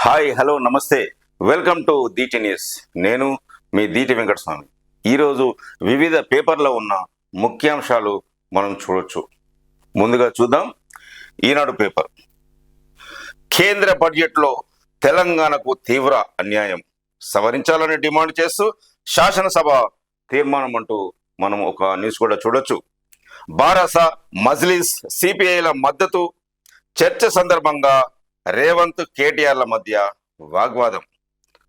Hi hello నమస్తే welcome to Deeti news. నేను మీ దీటి వెంకటస్వామి. ఈరోజు వివిధ పేపర్లో ఉన్న ముఖ్యాంశాలు మనం చూడొచ్చు. ముందుగా చూద్దాం. ఈనాడు పేపర్, కేంద్ర బడ్జెట్లో తెలంగాణకు తీవ్ర అన్యాయం, సవరించాలని డిమాండ్ చేస్తూ శాసనసభ తీర్మానం అంటూ మనం ఒక న్యూస్ కూడా చూడొచ్చు. బారాస, మజ్లిస్, సిపిఐల మద్దతు, చర్చ సందర్భంగా రేవంత్ కేటీఆర్ల మధ్య వాగ్వాదం,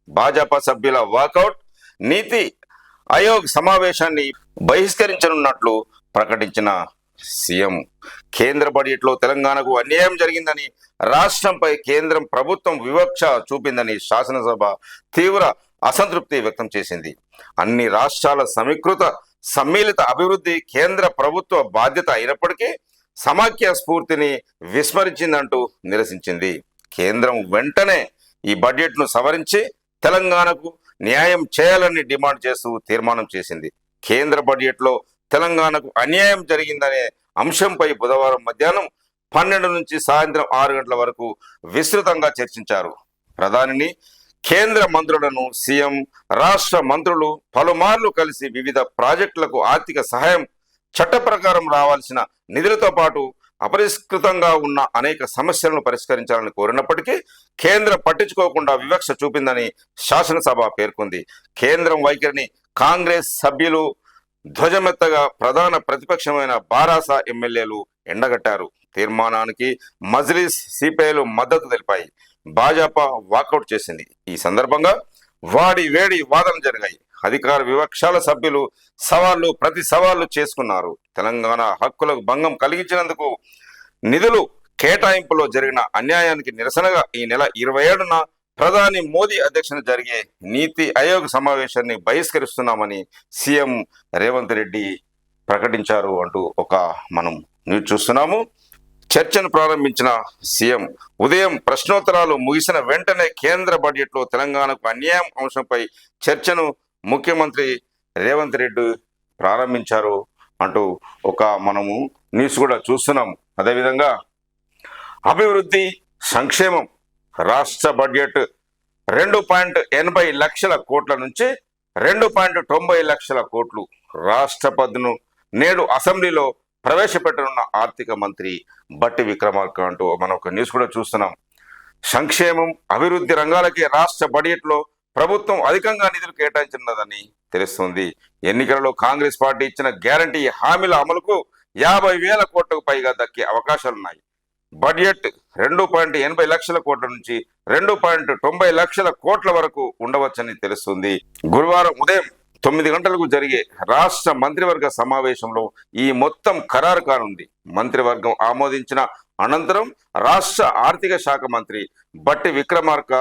భాజపా సభ్యుల వాకౌట్, నీతి ఆయోగ్ సమావేశాన్ని బహిష్కరించనున్నట్లు ప్రకటించిన సీఎం, కేంద్ర బడ్జెట్లో తెలంగాణకు అన్యాయం జరిగిందని, రాష్ట్రంపై కేంద్రం ప్రభుత్వం వివక్ష చూపిందని శాసనసభ తీవ్ర అసంతృప్తి వ్యక్తం చేసింది. అన్ని రాష్ట్రాల సమీకృత సమ్మిళిత అభివృద్ధి కేంద్ర ప్రభుత్వ బాధ్యత అయినప్పటికీ సమాఖ్య స్ఫూర్తిని విస్మరించిందంటూ నిరసించింది. కేంద్రం వెంటనే ఈ బడ్జెట్ను సవరించి తెలంగాణకు న్యాయం చేయాలని డిమాండ్ చేస్తూ తీర్మానం చేసింది. కేంద్ర బడ్జెట్లో తెలంగాణకు అన్యాయం జరిగిందనే అంశంపై బుధవారం మధ్యాహ్నం 12 నుంచి సాయంత్రం 6 గంటల వరకు విస్తృతంగా చర్చించారు. ప్రధానిని, కేంద్ర మంత్రులను సీఎం, రాష్ట్ర మంత్రులు పలుమార్లు కలిసి వివిధ ప్రాజెక్టులకు ఆర్థిక సహాయం, చట్ట ప్రకారం రావాల్సిన నిధులతో పాటు అపరిష్కృతంగా ఉన్న అనేక సమస్యలను పరిష్కరించాలని కోరినప్పటికీ కేంద్రం పట్టించుకోకుండా వివక్ష చూపిందని శాసనసభ పేర్కొంది. కేంద్రం వైఖరిని కాంగ్రెస్ సభ్యులు ధ్వజమెత్తగా ప్రధాన ప్రతిపక్షమైన బారాస ఎమ్మెల్యేలు ఎండగట్టారు. తీర్మానానికి మజ్లిస్, సిపిఐలు మద్దతు తెలిపాయి. భాజపా వాకౌట్ చేసింది. ఈ సందర్భంగా వాడి వేడి వాదనలు జరిగాయి. అధికార విపక్షాల సభ్యులు ప్రతి సవాళ్లు చేసుకున్నారు. తెలంగాణ హక్కులకు భంగం కలిగించినందుకు నిధులు కేటాయింపులో జరిగిన అన్యాయానికి నిరసనగా ఈ నెల 27న ప్రధాని మోదీ అధ్యక్షతన జరిగే నీతి ఆయోగ్ సమావేశాన్ని బహిష్కరిస్తున్నామని సీఎం రేవంత్ రెడ్డి ప్రకటించారు అంటూ మనం న్యూస్ చూస్తున్నాము. చర్చను ప్రారంభించిన సీఎం ఉదయం ప్రశ్నోత్తరాలు ముగిసిన వెంటనే కేంద్ర బడ్జెట్లో తెలంగాణకు అన్యాయం అంశంపై చర్చను ముఖ్యమంత్రి రేవంత్ రెడ్డి ప్రారంభించారు అంటూ మనము న్యూస్ కూడా చూస్తున్నాం. అదేవిధంగా అభివృద్ధి సంక్షేమం, రాష్ట్ర బడ్జెట్ 2.80 లక్షల కోట్ల నుంచి 2.90 లక్షల కోట్లు రాష్ట్రపతిను నేడు అసెంబ్లీలో ప్రవేశపెట్టనున్న ఆర్థిక మంత్రి బట్టి విక్రమార్క అంటూ మనం ఒక న్యూస్ కూడా చూస్తున్నాం. సంక్షేమం, అభివృద్ధి రంగాలకే రాష్ట్ర బడ్జెట్లో ప్రభుత్వం అధికంగా నిధులు కేటాయించినదని తెలుస్తుంది. ఎన్నికలలో కాంగ్రెస్ పార్టీ ఇచ్చిన గ్యారంటీ హామీల అమలుకు 50,000 కోట్లకు పైగా దక్కే అవకాశాలున్నాయి. బడ్జెట్ 2.80 లక్షల కోట్ల నుంచి 2.90 లక్షల కోట్ల వరకు ఉండవచ్చని తెలుస్తుంది. గురువారం ఉదయం 9 గంటలకు జరిగే రాష్ట్ర మంత్రివర్గ సమావేశంలో ఈ మొత్తం ఖరారు కానుంది. మంత్రివర్గం ఆమోదించిన అనంతరం రాష్ట్ర ఆర్థిక శాఖ మంత్రి బట్టి విక్రమార్క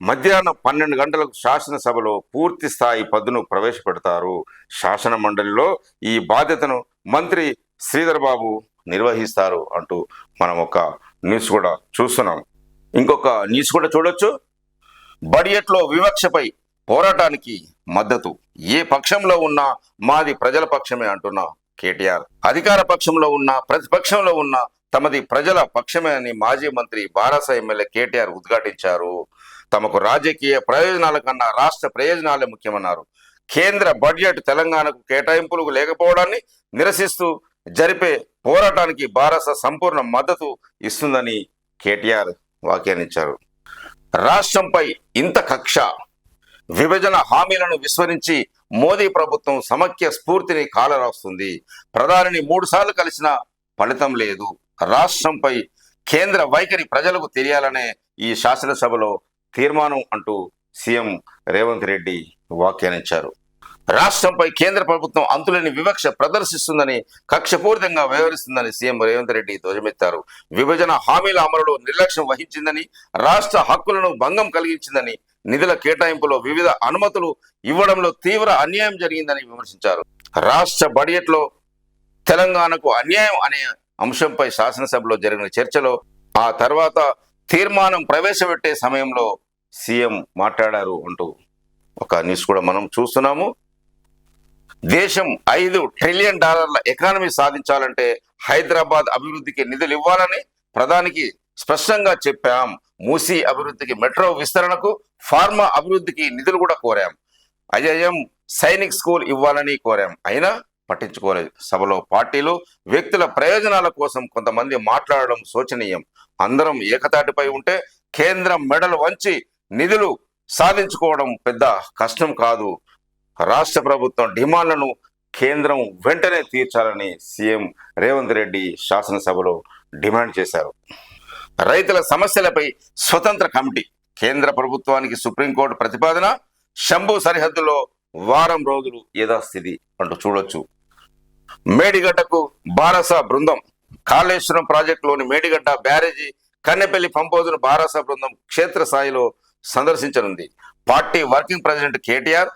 మధ్యాహ్నం 12 గంటలకు శాసనసభలో పూర్తి స్థాయి పద్దును ప్రవేశపెడతారు. శాసన మండలిలో ఈ బాధ్యతను మంత్రి శ్రీధర్ బాబు నిర్వహిస్తారు అంటూ మనం ఒక న్యూస్ కూడా చూస్తున్నాం. ఇంకొక న్యూస్ కూడా చూడొచ్చు. బడ్జెట్లో వివక్షపై పోరాటానికి మద్దతు, ఏ పక్షంలో ఉన్నా మాది ప్రజల పక్షమే అంటున్న కేటీఆర్, అధికార పక్షంలో ఉన్న ప్రతిపక్షంలో ఉన్న తమది ప్రజల పక్షమే అని మాజీ మంత్రి బారాస ఎమ్మెల్యే కేటీఆర్ ఉద్ఘాటించారు. తమకు రాజకీయ ప్రయోజనాల కన్నా రాష్ట్ర ప్రయోజనాలే ముఖ్యమన్నారు. కేంద్ర బడ్జెట్ తెలంగాణకు కేటాయింపులు లేకపోవడాన్ని నిరసిస్తూ జరిపే పోరాటానికి బారాస సంపూర్ణ మద్దతు ఇస్తుందని కేటీఆర్ వ్యాఖ్యానించారు. రాష్ట్రంపై ఇంత కక్ష, విభజన హామీలను విస్మరించి మోదీ ప్రభుత్వం సమాఖ్య స్ఫూర్తిని కాలరాస్తుంది. ప్రధానిని 3 సార్లు కలిసిన ఫలితం లేదు. రాష్ట్రంపై కేంద్ర వైఖరి ప్రజలకు తెలియాలనే ఈ శాసనసభలో తీర్మానం అంటూ సీఎం రేవంత్ రెడ్డి వ్యాఖ్యానించారు. రాష్ట్రంపై కేంద్ర ప్రభుత్వం అంతులేని వివక్ష ప్రదర్శిస్తుందని, కక్షపూరితంగా వ్యవహరిస్తుందని సీఎం రేవంత్ రెడ్డి ధ్వజమెత్తారు. విభజన హామీల అమలులో నిర్లక్ష్యం వహించిందని, రాష్ట్ర హక్కులను భంగం కలిగించిందని, నిధుల కేటాయింపులో వివిధ అనుమతులు ఇవ్వడంలో తీవ్ర అన్యాయం జరిగిందని విమర్శించారు. రాష్ట్ర బడ్జెట్లో తెలంగాణకు అన్యాయం అనే అంశంపై శాసనసభలో జరిగిన చర్చలో ఆ తర్వాత తీర్మానం ప్రవేశపెట్టే సమయంలో సీఎం మాట్లాడారు అంటూ ఒక న్యూస్ కూడా మనం చూస్తున్నాము. దేశం $5 ట్రిలియన్ ఎకానమీ సాధించాలంటే హైదరాబాద్ అభివృద్ధికి నిధులు ఇవ్వాలని ప్రధానికి స్పష్టంగా చెప్పాం. మూసీ అభివృద్ధికి, మెట్రో విస్తరణకు, ఫార్మా అభివృద్ధికి నిధులు కూడా కోరాం. ఐఐఎం సైనిక్ స్కూల్ ఇవ్వాలని కోరాం. అయినా పట్టించుకోలేదు. సభలో పార్టీలు, వ్యక్తుల ప్రయోజనాల కోసం కొంతమంది మాట్లాడడం శోచనీయం. అందరం ఏకతాటిపై ఉంటే కేంద్రం మెడలు వంచి నిధులు సాధించుకోవడం పెద్ద కష్టం కాదు. రాష్ట్ర ప్రభుత్వం డిమాండ్లను కేంద్రం వెంటనే తీర్చాలని సీఎం రేవంత్ రెడ్డి శాసనసభలో డిమాండ్ చేశారు. రైతుల సమస్యలపై స్వతంత్ర కమిటీ, కేంద్ర ప్రభుత్వానికి సుప్రీంకోర్టు ప్రతిపాదన, శంభు సరిహద్దులో వారం రోజులు యథాస్థితి అంటూ చూడొచ్చు. మేడిగడ్డకు బారాస బృందం, కాళేశ్వరం ప్రాజెక్టులోని మేడిగడ్డ బ్యారేజీ, కన్నెపల్లి పంపోజును బారాస బృందం క్షేత్రస్థాయిలో సందర్శించనుంది. పార్టీ వర్కింగ్ ప్రెసిడెంట్ కేటీఆర్,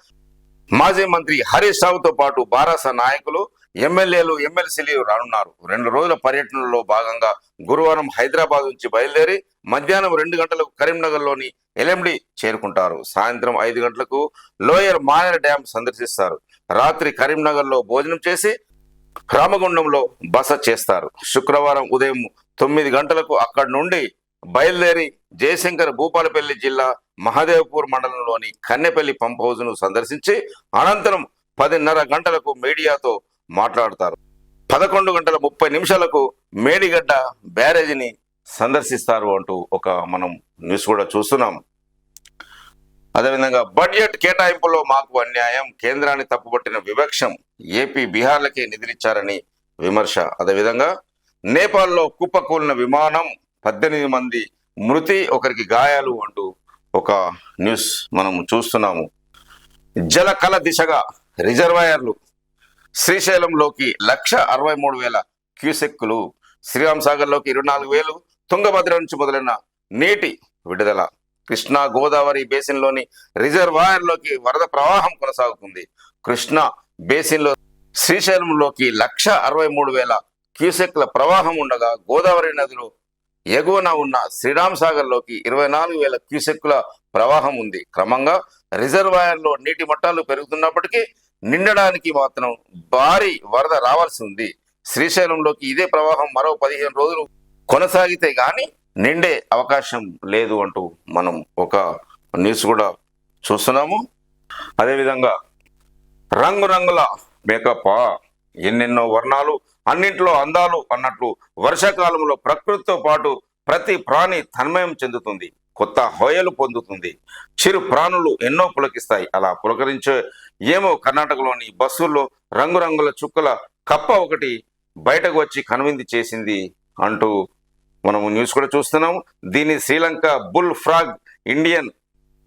మాజీ మంత్రి హరీష్ రావుతో పాటు బారాస నాయకులు, ఎమ్మెల్యేలు, ఎమ్మెల్సీలు రానున్నారు. 2 రోజుల పర్యటనలో భాగంగా గురువారం హైదరాబాద్ నుంచి బయలుదేరి మధ్యాహ్నం 2 గంటలకు కరీంనగర్లోని ఎల్ఎండి చేరుకుంటారు. సాయంత్రం 5 గంటలకు లోయర్ మానేర్ డ్యాం సందర్శిస్తారు. రాత్రి కరీంనగర్లో భోజనం చేసి రామగుండంలో బస చేస్తారు. శుక్రవారం ఉదయం 9 గంటలకు అక్కడి నుండి బయలుదేరి జయశంకర్ భూపాలపల్లి జిల్లా మహదేవ్పూర్ మండలంలోని కన్నెపల్లి పంప్ హౌజ్ను సందర్శించి అనంతరం 10:30 గంటలకు మీడియాతో మాట్లాడతారు. 11:30 మేడిగడ్డ బ్యారేజీని సందర్శిస్తారు అంటూ ఒక మనం న్యూస్ కూడా చూస్తున్నాం. అదేవిధంగా బడ్జెట్ కేటాయింపులో మాకు అన్యాయం, కేంద్రాన్ని తప్పుపట్టిన వివక్షం, ఏపీ బీహార్లకే నిధులిచ్చారని విమర్శ. అదేవిధంగా నేపాల్లో కుప్పకూలిన విమానం, 18 మంది మృతి, 1కి గాయాలు అంటూ ఒక న్యూస్ మనం చూస్తున్నాము. జల కళ దిశగా రిజర్వాయర్లు, శ్రీశైలంలోకి 1,63,000 క్యూసెక్కులు, శ్రీరామ్ సాగర్లోకి 24,000, తుంగభద్ర నుంచి మొదలైన నీటి విడుదల. కృష్ణా గోదావరి బేసిన్లోని రిజర్వాయర్లోకి వరద ప్రవాహం కొనసాగుతుంది. కృష్ణా బేసిన్లో శ్రీశైలంలోకి 1,63,000 క్యూసెక్ల ప్రవాహం ఉండగా, గోదావరి నదిలో ఎగువన ఉన్న శ్రీరామ్ సాగర్లోకి 24,000 క్యూసెక్కుల ప్రవాహం ఉంది. క్రమంగా రిజర్వాయర్లో నీటి మట్టాలు పెరుగుతున్నప్పటికీ నిండడానికి మాత్రం భారీ వరద రావాల్సి ఉంది. శ్రీశైలంలోకి ఇదే ప్రవాహం మరో 15 రోజులు కొనసాగితే గాని నిండే అవకాశం లేదు అంటూ మనం ఒక న్యూస్ కూడా చూస్తున్నాము. అదేవిధంగా రంగురంగుల మేకప్, ఎన్నెన్నో వర్ణాలు, అన్నింటిలో అందాలు అన్నట్లు వర్షాకాలంలో ప్రకృతితో పాటు ప్రతి ప్రాణి తన్మయం చెందుతుంది, కొత్త హోయలు పొందుతుంది. చిరు ప్రాణులు ఎన్నో పులకిస్తాయి. అలా పులకరించే ఏమో కర్ణాటకలోని బస్సుల్లో రంగురంగుల చుక్కల కప్ప ఒకటి బయటకు వచ్చి కనువింది చేసింది అంటూ మనము న్యూస్ కూడా చూస్తున్నాము. దీన్ని Sri Lanka bull frog, Indian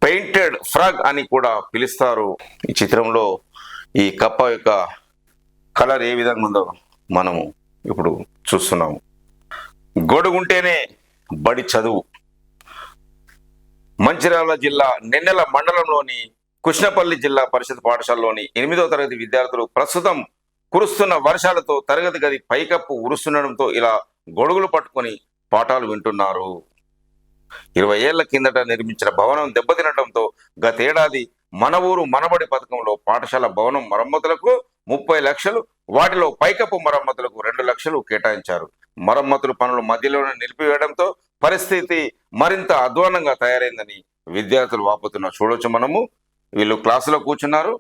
painted frog అని కూడా పిలుస్తారు. ఈ చిత్రంలో ఈ కప్ప యొక్క కలర్ ఏ విధంగా ఉందో మనము ఇప్పుడు చూస్తున్నాము. గొడుగుంటేనే బడి చదువు. మంచిర్యాల జిల్లా నెన్నెల మండలంలోని కృష్ణపల్లి జిల్లా పరిషత్ పాఠశాలలోని 8వ తరగతి విద్యార్థులు ప్రస్తుతం కురుస్తున్న వర్షాలతో తరగతి గది పైకప్పు ఉరుస్తుండడంతో ఇలా గొడుగులు పట్టుకొని పాఠాలు వింటున్నారు. 20 ఏళ్ల కిందట నిర్మించిన భవనం దెబ్బతినడంతో గతేడాది మన ఊరు మనబడి పథకంలో పాఠశాల భవనం మరమ్మతులకు 30 లక్షలు, వాటిలో పైకప్పు మరమ్మతులకు 2 లక్షలు కేటాయించారు. మరమ్మతుల పనులు మధ్యలోనే నిలిపివేయడంతో పరిస్థితి మరింత అధ్వానంగా తయారైందని విద్యార్థులు వాపోతున్న చూడొచ్చు. మనము వీళ్ళు క్లాసులో కూర్చున్నారు,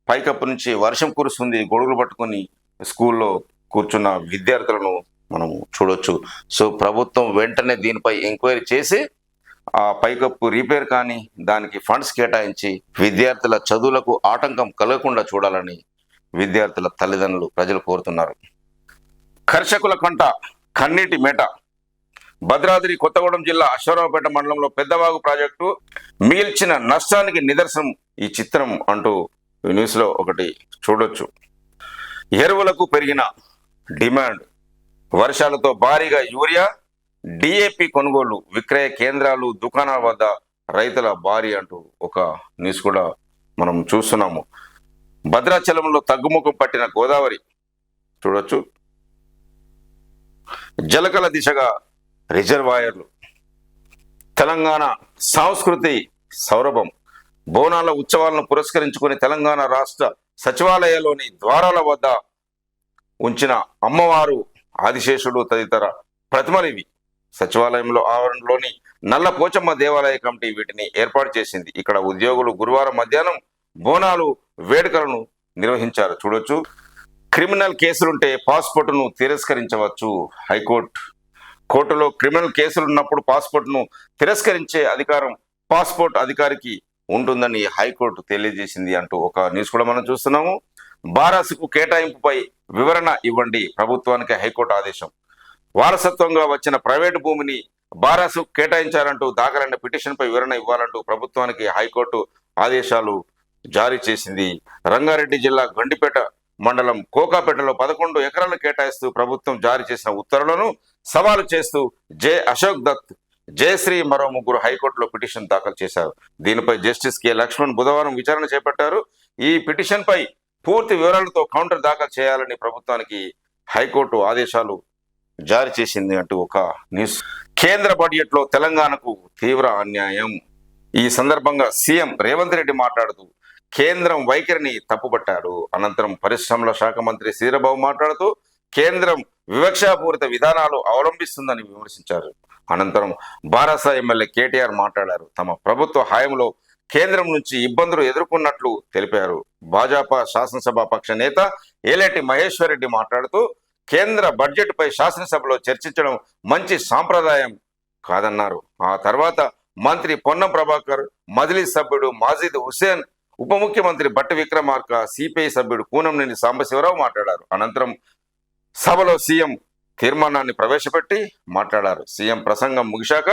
పైకప్పు నుంచి వర్షం కురుస్తుంది, గొడుగులు పట్టుకొని స్కూల్లో కూర్చున్న విద్యార్థులను మనము చూడొచ్చు. సో ప్రభుత్వం వెంటనే దీనిపై ఎంక్వైరీ చేసి ఆ పైకప్పు రిపేర్ కానీ దానికి ఫండ్స్ కేటాయించి విద్యార్థుల చదువులకు ఆటంకం కలగకుండా చూడాలని విద్యార్థుల తల్లిదండ్రులు, ప్రజలు కోరుతున్నారు. కర్షకుల కంట కన్నీటి మేట. భద్రాద్రి కొత్తగూడెం జిల్లా అశ్వరావుపేట మండలంలో పెద్దవాగు ప్రాజెక్టు మిగిల్చిన నష్టానికి నిదర్శనం ఈ చిత్రం అంటూ న్యూస్ లో ఒకటి చూడొచ్చు. ఎరువులకు పెరిగిన డిమాండ్. వర్షాలతో భారీగా యూరియా, డిఏపి కొనుగోలు, విక్రయ కేంద్రాలు, దుకాణాల వద్ద రైతుల భారీ అంటూ ఒక న్యూస్ కూడా మనం చూస్తున్నాము. భద్రాచలంలో తగ్గుముఖం పట్టిన గోదావరి చూడొచ్చు. జలకల దిశగా రిజర్వాయర్లు. తెలంగాణ సంస్కృతి సౌరభం. బోనాల ఉత్సవాలను పురస్కరించుకుని తెలంగాణ రాష్ట్ర సచివాలయాల్లోని ద్వారాల వద్ద ఉంచిన అమ్మవారు, ఆదిశేషుడు తదితర ప్రతిమలు ఇవి. సచివాలయంలో ఆవరణలోని నల్ల పోచమ్మ దేవాలయ కమిటీ వీటిని ఏర్పాటు చేసింది. ఇక్కడ ఉద్యోగులు గురువారం మధ్యాహ్నం బోనాలు వేడుకలను నిర్వహించారు. చూడొచ్చు. క్రిమినల్ కేసులుంటే పాస్పోర్టును తిరస్కరించవచ్చు. కోర్టులో క్రిమినల్ కేసులు ఉన్నప్పుడు పాస్పోర్ట్ను తిరస్కరించే అధికారం పాస్పోర్ట్ అధికారికి ఉంటుందని హైకోర్టు తెలియజేసింది అంటూ ఒక న్యూస్ కూడా మనం చూస్తున్నాము. బారాసుకు కేటాయింపుపై వివరణ ఇవ్వండి, ప్రభుత్వానికి హైకోర్టు ఆదేశం. వారసత్వంగా వచ్చిన ప్రైవేటు భూమిని బారాసు కేటాయించారంటూ దాఖలైన పిటిషన్పై వివరణ ఇవ్వాలంటూ ప్రభుత్వానికి హైకోర్టు ఆదేశాలు జారీ చేసింది. రంగారెడ్డి జిల్లా గండిపేట మండలం కోకాపేటలో 11 ఎకరాలు కేటాయిస్తూ ప్రభుత్వం జారీ చేసిన ఉత్తర్వులను సవాలు చేస్తూ అశోక్ దత్, జయశ్రీ మరో ముగ్గురు హైకోర్టులో పిటిషన్ దాఖలు చేశారు. దీనిపై జస్టిస్ కె లక్ష్మణ్ బుధవారం విచారణ చేపట్టారు. ఈ పిటిషన్పై పూర్తి వివరాలతో కౌంటర్ దాఖలు చేయాలని ప్రభుత్వానికి హైకోర్టు ఆదేశాలు జారీ చేసింది అంటూ ఒక న్యూస్. కేంద్ర బడ్జెట్ లో తెలంగాణకు తీవ్ర అన్యాయం. ఈ సందర్భంగా సీఎం రేవంత్ రెడ్డి మాట్లాడుతూ కేంద్రం వైఖరిని తప్పుపట్టారు. అనంతరం పరిశ్రమల శాఖ మంత్రి శ్రీధర్బాబు మాట్లాడుతూ కేంద్రం వివక్షాపూరిత విధానాలు అవలంబిస్తుందని విమర్శించారు. అనంతరం బారాస ఎమ్మెల్యే కేటీఆర్ మాట్లాడారు. తమ ప్రభుత్వ హయాంలో కేంద్రం నుంచి ఇబ్బందులు ఎదుర్కొన్నట్లు తెలిపారు. భాజపా శాసనసభ పక్ష నేత ఏలేటి మహేశ్వర్ రెడ్డి మాట్లాడుతూ కేంద్ర బడ్జెట్ పై శాసనసభలో చర్చించడం మంచి సాంప్రదాయం కాదన్నారు. ఆ తర్వాత మంత్రి పొన్నం ప్రభాకర్, మజ్లిస్ సభ్యుడు మాజిద్ హుసేన్, ఉప ముఖ్యమంత్రి బట్టి విక్రమార్క, సిపిఐ సభ్యుడు కూనంనేని సాంబశివరావు మాట్లాడారు. అనంతరం సభలో సీఎం తీర్మానాన్ని ప్రవేశపెట్టి మాట్లాడారు. సీఎం ప్రసంగం ముగిశాక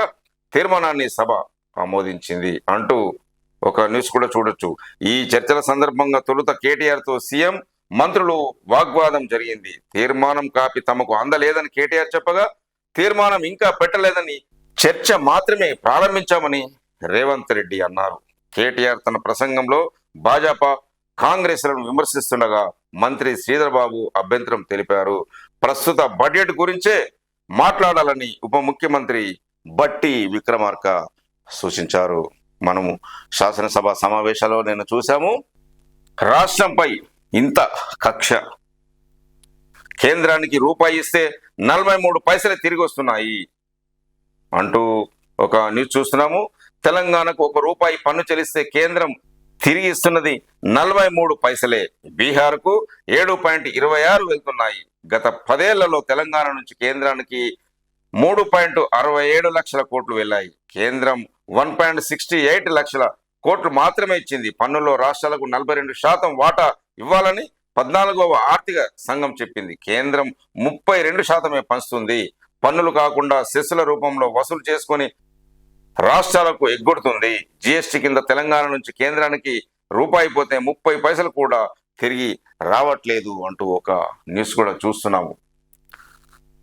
తీర్మానాన్ని సభ ఆమోదించింది అంటూ ఒక న్యూస్ కూడా చూడొచ్చు. ఈ చర్చల సందర్భంగా తొలుత కేటీఆర్ తో సీఎం, మంత్రులు వాగ్వాదం జరిగింది. తీర్మానం కాపీ తమకు అందలేదని కేటీఆర్ చెప్పగా, తీర్మానం ఇంకా పెట్టలేదని, చర్చ మాత్రమే ప్రారంభించామని రేవంత్ రెడ్డి అన్నారు. కేటీఆర్ తన ప్రసంగంలో భాజపా, కాంగ్రెస్లను విమర్శిస్తుండగా మంత్రి శ్రీధర్బాబు అభ్యంతరం తెలిపారు. ప్రస్తుత బడ్జెట్ గురించే మాట్లాడాలని ఉప ముఖ్యమంత్రి బట్టి విక్రమార్క సూచించారు. మనము శాసనసభ సమావేశాల్లో నేను చూసాము. రాష్ట్రంపై ఇంత కక్ష, కేంద్రానికి రూపాయి ఇస్తే 43 పైసలే తిరిగి వస్తున్నాయి అంటూ ఒక న్యూస్ చూస్తున్నాము. తెలంగాణకు ₹1 పన్ను చెల్లిస్తే కేంద్రం తిరిగి ఇస్తున్నది 43 పైసలే. బీహార్కు 7.26 వెళ్తున్నాయి. గత 10 ఏళ్లలో తెలంగాణ నుంచి కేంద్రానికి 3.67 లక్షల కోట్లు వెళ్ళాయి. కేంద్రం 1.68 లక్షల కోట్లు మాత్రమే ఇచ్చింది. పన్నుల్లో రాష్ట్రాలకు 42% వాటా ఇవ్వాలని 14వ ఆర్థిక సంఘం చెప్పింది. కేంద్రం 32% పంచుతుంది. పన్నులు కాకుండా సెస్సుల రూపంలో వసూలు చేసుకొని రాష్ట్రాలకు ఎగ్గొడుతుంది. జిఎస్టీ కింద తెలంగాణ నుంచి కేంద్రానికి రూపాయి పోతే 30 పైసలు కూడా తిరిగి రావట్లేదు అంటూ ఒక న్యూస్ కూడా చూస్తున్నాము.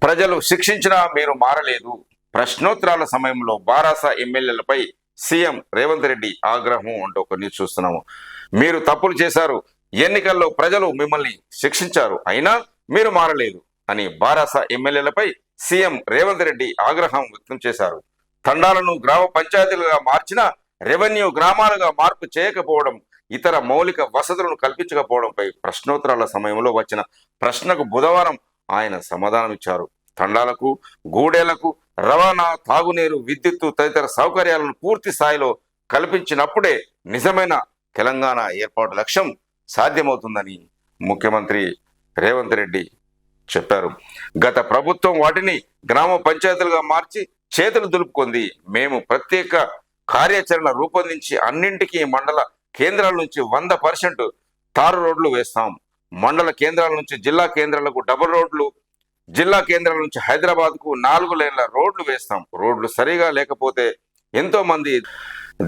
ప్రజలు శిక్షించినా మీరు మారలేదు. ప్రశ్నోత్తరాల సమయంలో బారాస ఎమ్మెల్యేలపై సీఎం రేవంత్ రెడ్డి ఆగ్రహం అంటూ ఒక న్యూస్ చూస్తున్నాము. మీరు తప్పులు చేశారు, ఎన్నికల్లో ప్రజలు మిమ్మల్ని శిక్షించారు, అయినా మీరు మారలేదు అని బారాస ఎమ్మెల్యేలపై సీఎం రేవంత్ రెడ్డి ఆగ్రహం వ్యక్తం చేశారు. తండాలను గ్రామ పంచాయతీలుగా మార్చిన, రెవెన్యూ గ్రామాలుగా మార్పు చేయకపోవడం, ఇతర మౌలిక వసతులను కల్పించకపోవడంపై ప్రశ్నోత్తరాల సమయంలో వచ్చిన ప్రశ్నకు బుధవారం ఆయన సమాధానం ఇచ్చారు. తండాలకు, గూడేలకు రవాణా, తాగునీరు, విద్యుత్తు తదితర సౌకర్యాలను పూర్తి స్థాయిలో కల్పించినప్పుడే నిజమైన తెలంగాణ ఏర్పాటు లక్ష్యం సాధ్యమవుతుందని ముఖ్యమంత్రి రేవంత్ రెడ్డి చెప్పారు. గత ప్రభుత్వం వాటిని గ్రామ పంచాయతీలుగా మార్చి చేతులు దులుపుకుంది. మేము ప్రత్యేక కార్యాచరణ రూపొందించి అన్నింటికీ మండల కేంద్రాల నుంచి 100% తారు రోడ్లు వేస్తాం. మండల కేంద్రాల నుంచి జిల్లా కేంద్రాలకు డబుల్ రోడ్లు, జిల్లా కేంద్రాల నుంచి హైదరాబాద్కు 4 లేన్ల రోడ్లు వేస్తాం. రోడ్లు సరిగా లేకపోతే ఎంతో మంది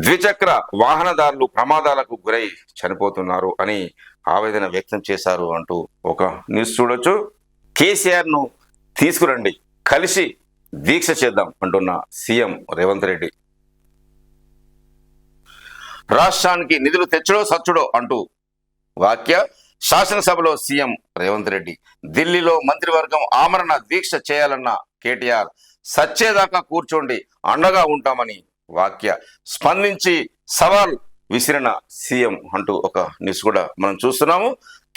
ద్విచక్ర వాహనదారులు ప్రమాదాలకు గురై చనిపోతున్నారు అని ఆవేదన వ్యక్తం చేశారు అంటూ ఒక న్యూస్ చూడొచ్చు. కేసీఆర్ ను తీసుకురండి, కలిసి దీక్ష చేద్దాం అంటున్న సీఎం రేవంత్ రెడ్డి. రాష్ట్రానికి నిధులు తెచ్చడో సచ్చుడో అంటూ వాక్య శాసనసభలో సీఎం రేవంత్ రెడ్డి. ఢిల్లీలో మంత్రివర్గం ఆమరణ దీక్ష చేయాలన్న కేటీఆర్, సచ్చేదాకా కూర్చోండి, అండగా ఉంటామని వాక్య. స్పందించి సవాల్ విసిరిన సీఎం అంటూ ఒక న్యూస్ కూడా మనం చూస్తున్నాము.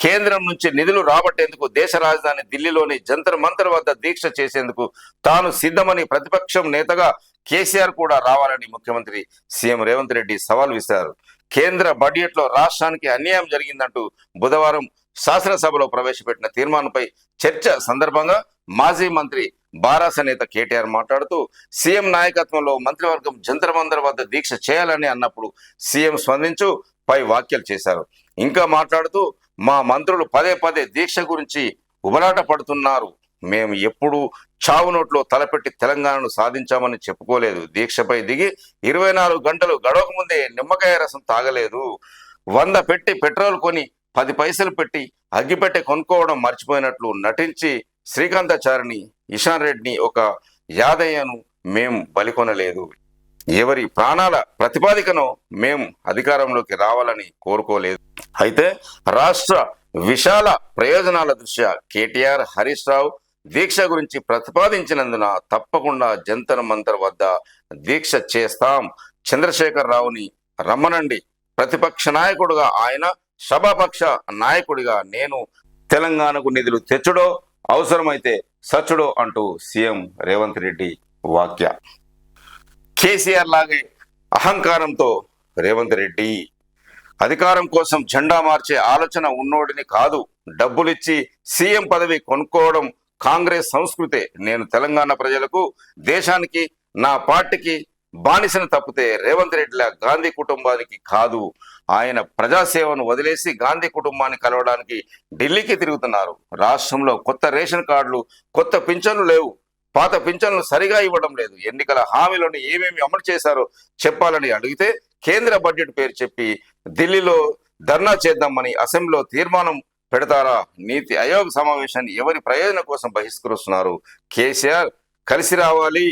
కేంద్రం నుంచి నిధులు రాబట్టేందుకు దేశ రాజధాని ఢిల్లీలోని జంతర్ మంతర్ వద్ద దీక్ష చేసేందుకు తాను సిద్ధమని ప్రతిపక్షం నేతగా కేసీఆర్ కూడా రావాలని ముఖ్యమంత్రి సీఎం రేవంత్ రెడ్డి సవాల్ విసిరారు. కేంద్ర బడ్జెట్లో రాష్ట్రానికి అన్యాయం జరిగిందంటూ బుధవారం శాసనసభలో ప్రవేశపెట్టిన తీర్మానంపై చర్చ సందర్భంగా మాజీ మంత్రి బారాస నేత కేటీఆర్ మాట్లాడుతూ సీఎం నాయకత్వంలో మంత్రివర్గం జంతర్ మంతర్ వద్ద దీక్ష చేయాలని అన్నప్పుడు సీఎం స్పందించు పై వ్యాఖ్యలు చేశారు. ఇంకా మాట్లాడుతూ మా మంత్రులు పదే పదే దీక్ష గురించి ఉబలాట పడుతున్నారు. మేము ఎప్పుడు చావు నోట్లో తలపెట్టి తెలంగాణను సాధించామని చెప్పుకోలేదు. దీక్షపై దిగి 24 గంటలు గడవక ముందే నిమ్మకాయ రసం తాగలేదు. 100 పెట్టి పెట్రోల్ కొని 10 పైసలు పెట్టి అగ్గిపెట్టె కొనుక్కోవడం మర్చిపోయినట్లు నటించి శ్రీకాంతాచారిని, ఇషాన్ రెడ్డిని, ఒక యాదయ్యను మేం బలికొనలేదు. ఎవరి ప్రాణాల ప్రతిపాదికనో మేం అధికారంలోకి రావాలని కోరుకోలేదు. అయితే రాష్ట్ర విశాల ప్రయోజనాల దృష్ట్యా కేటీఆర్, హరీష్ రావు దీక్ష గురించి ప్రతిపాదించినందున తప్పకుండా జంతర్ మంతర్ వద్ద దీక్ష చేస్తాం. చంద్రశేఖర్ రావుని రమ్మనండి. ప్రతిపక్ష నాయకుడుగా ఆయన, సభాపక్ష నాయకుడిగా నేను తెలంగాణకు నిధులు తెచ్చుడో అవసరమైతే సచ్చుడో అంటూ సీఎం రేవంత్ రెడ్డి వాక్య. కేసీఆర్ లాగే అహంకారంతో రేవంత్ రెడ్డి అధికారం కోసం జెండా మార్చే ఆలోచన ఉన్నోడిని కాదు. డబ్బులిచ్చి సీఎం పదవి కొనుక్కోవడం కాంగ్రెస్ సంస్కృతే. నేను తెలంగాణ ప్రజలకు, దేశానికి, నా పార్టీకి బానిసను తప్పితే రేవంత్ రెడ్డిలా గాంధీ కుటుంబానికి కాదు. ఆయన ప్రజాసేవను వదిలేసి గాంధీ కుటుంబాన్ని కలవడానికి ఢిల్లీకి తిరుగుతున్నారు. రాష్ట్రంలో కొత్త రేషన్ కార్డులు, కొత్త పింఛన్లు లేవు. పాత పింఛన్లు సరిగా ఇవ్వడం లేదు. ఎన్నికల హామీలను ఏమేమి అమలు చేశారో చెప్పాలని అడిగితే కేంద్ర బడ్జెట్ పేరు చెప్పి ఢిల్లీలో ధర్నా చేద్దామని అసెంబ్లీలో తీర్మానం పెడతారా? నీతి ఆయోగ్ సమావేశాన్ని ఎవరి ప్రయోజనం కోసం బహిష్కరిస్తున్నారు? కేసీఆర్ కలిసి రావాలి,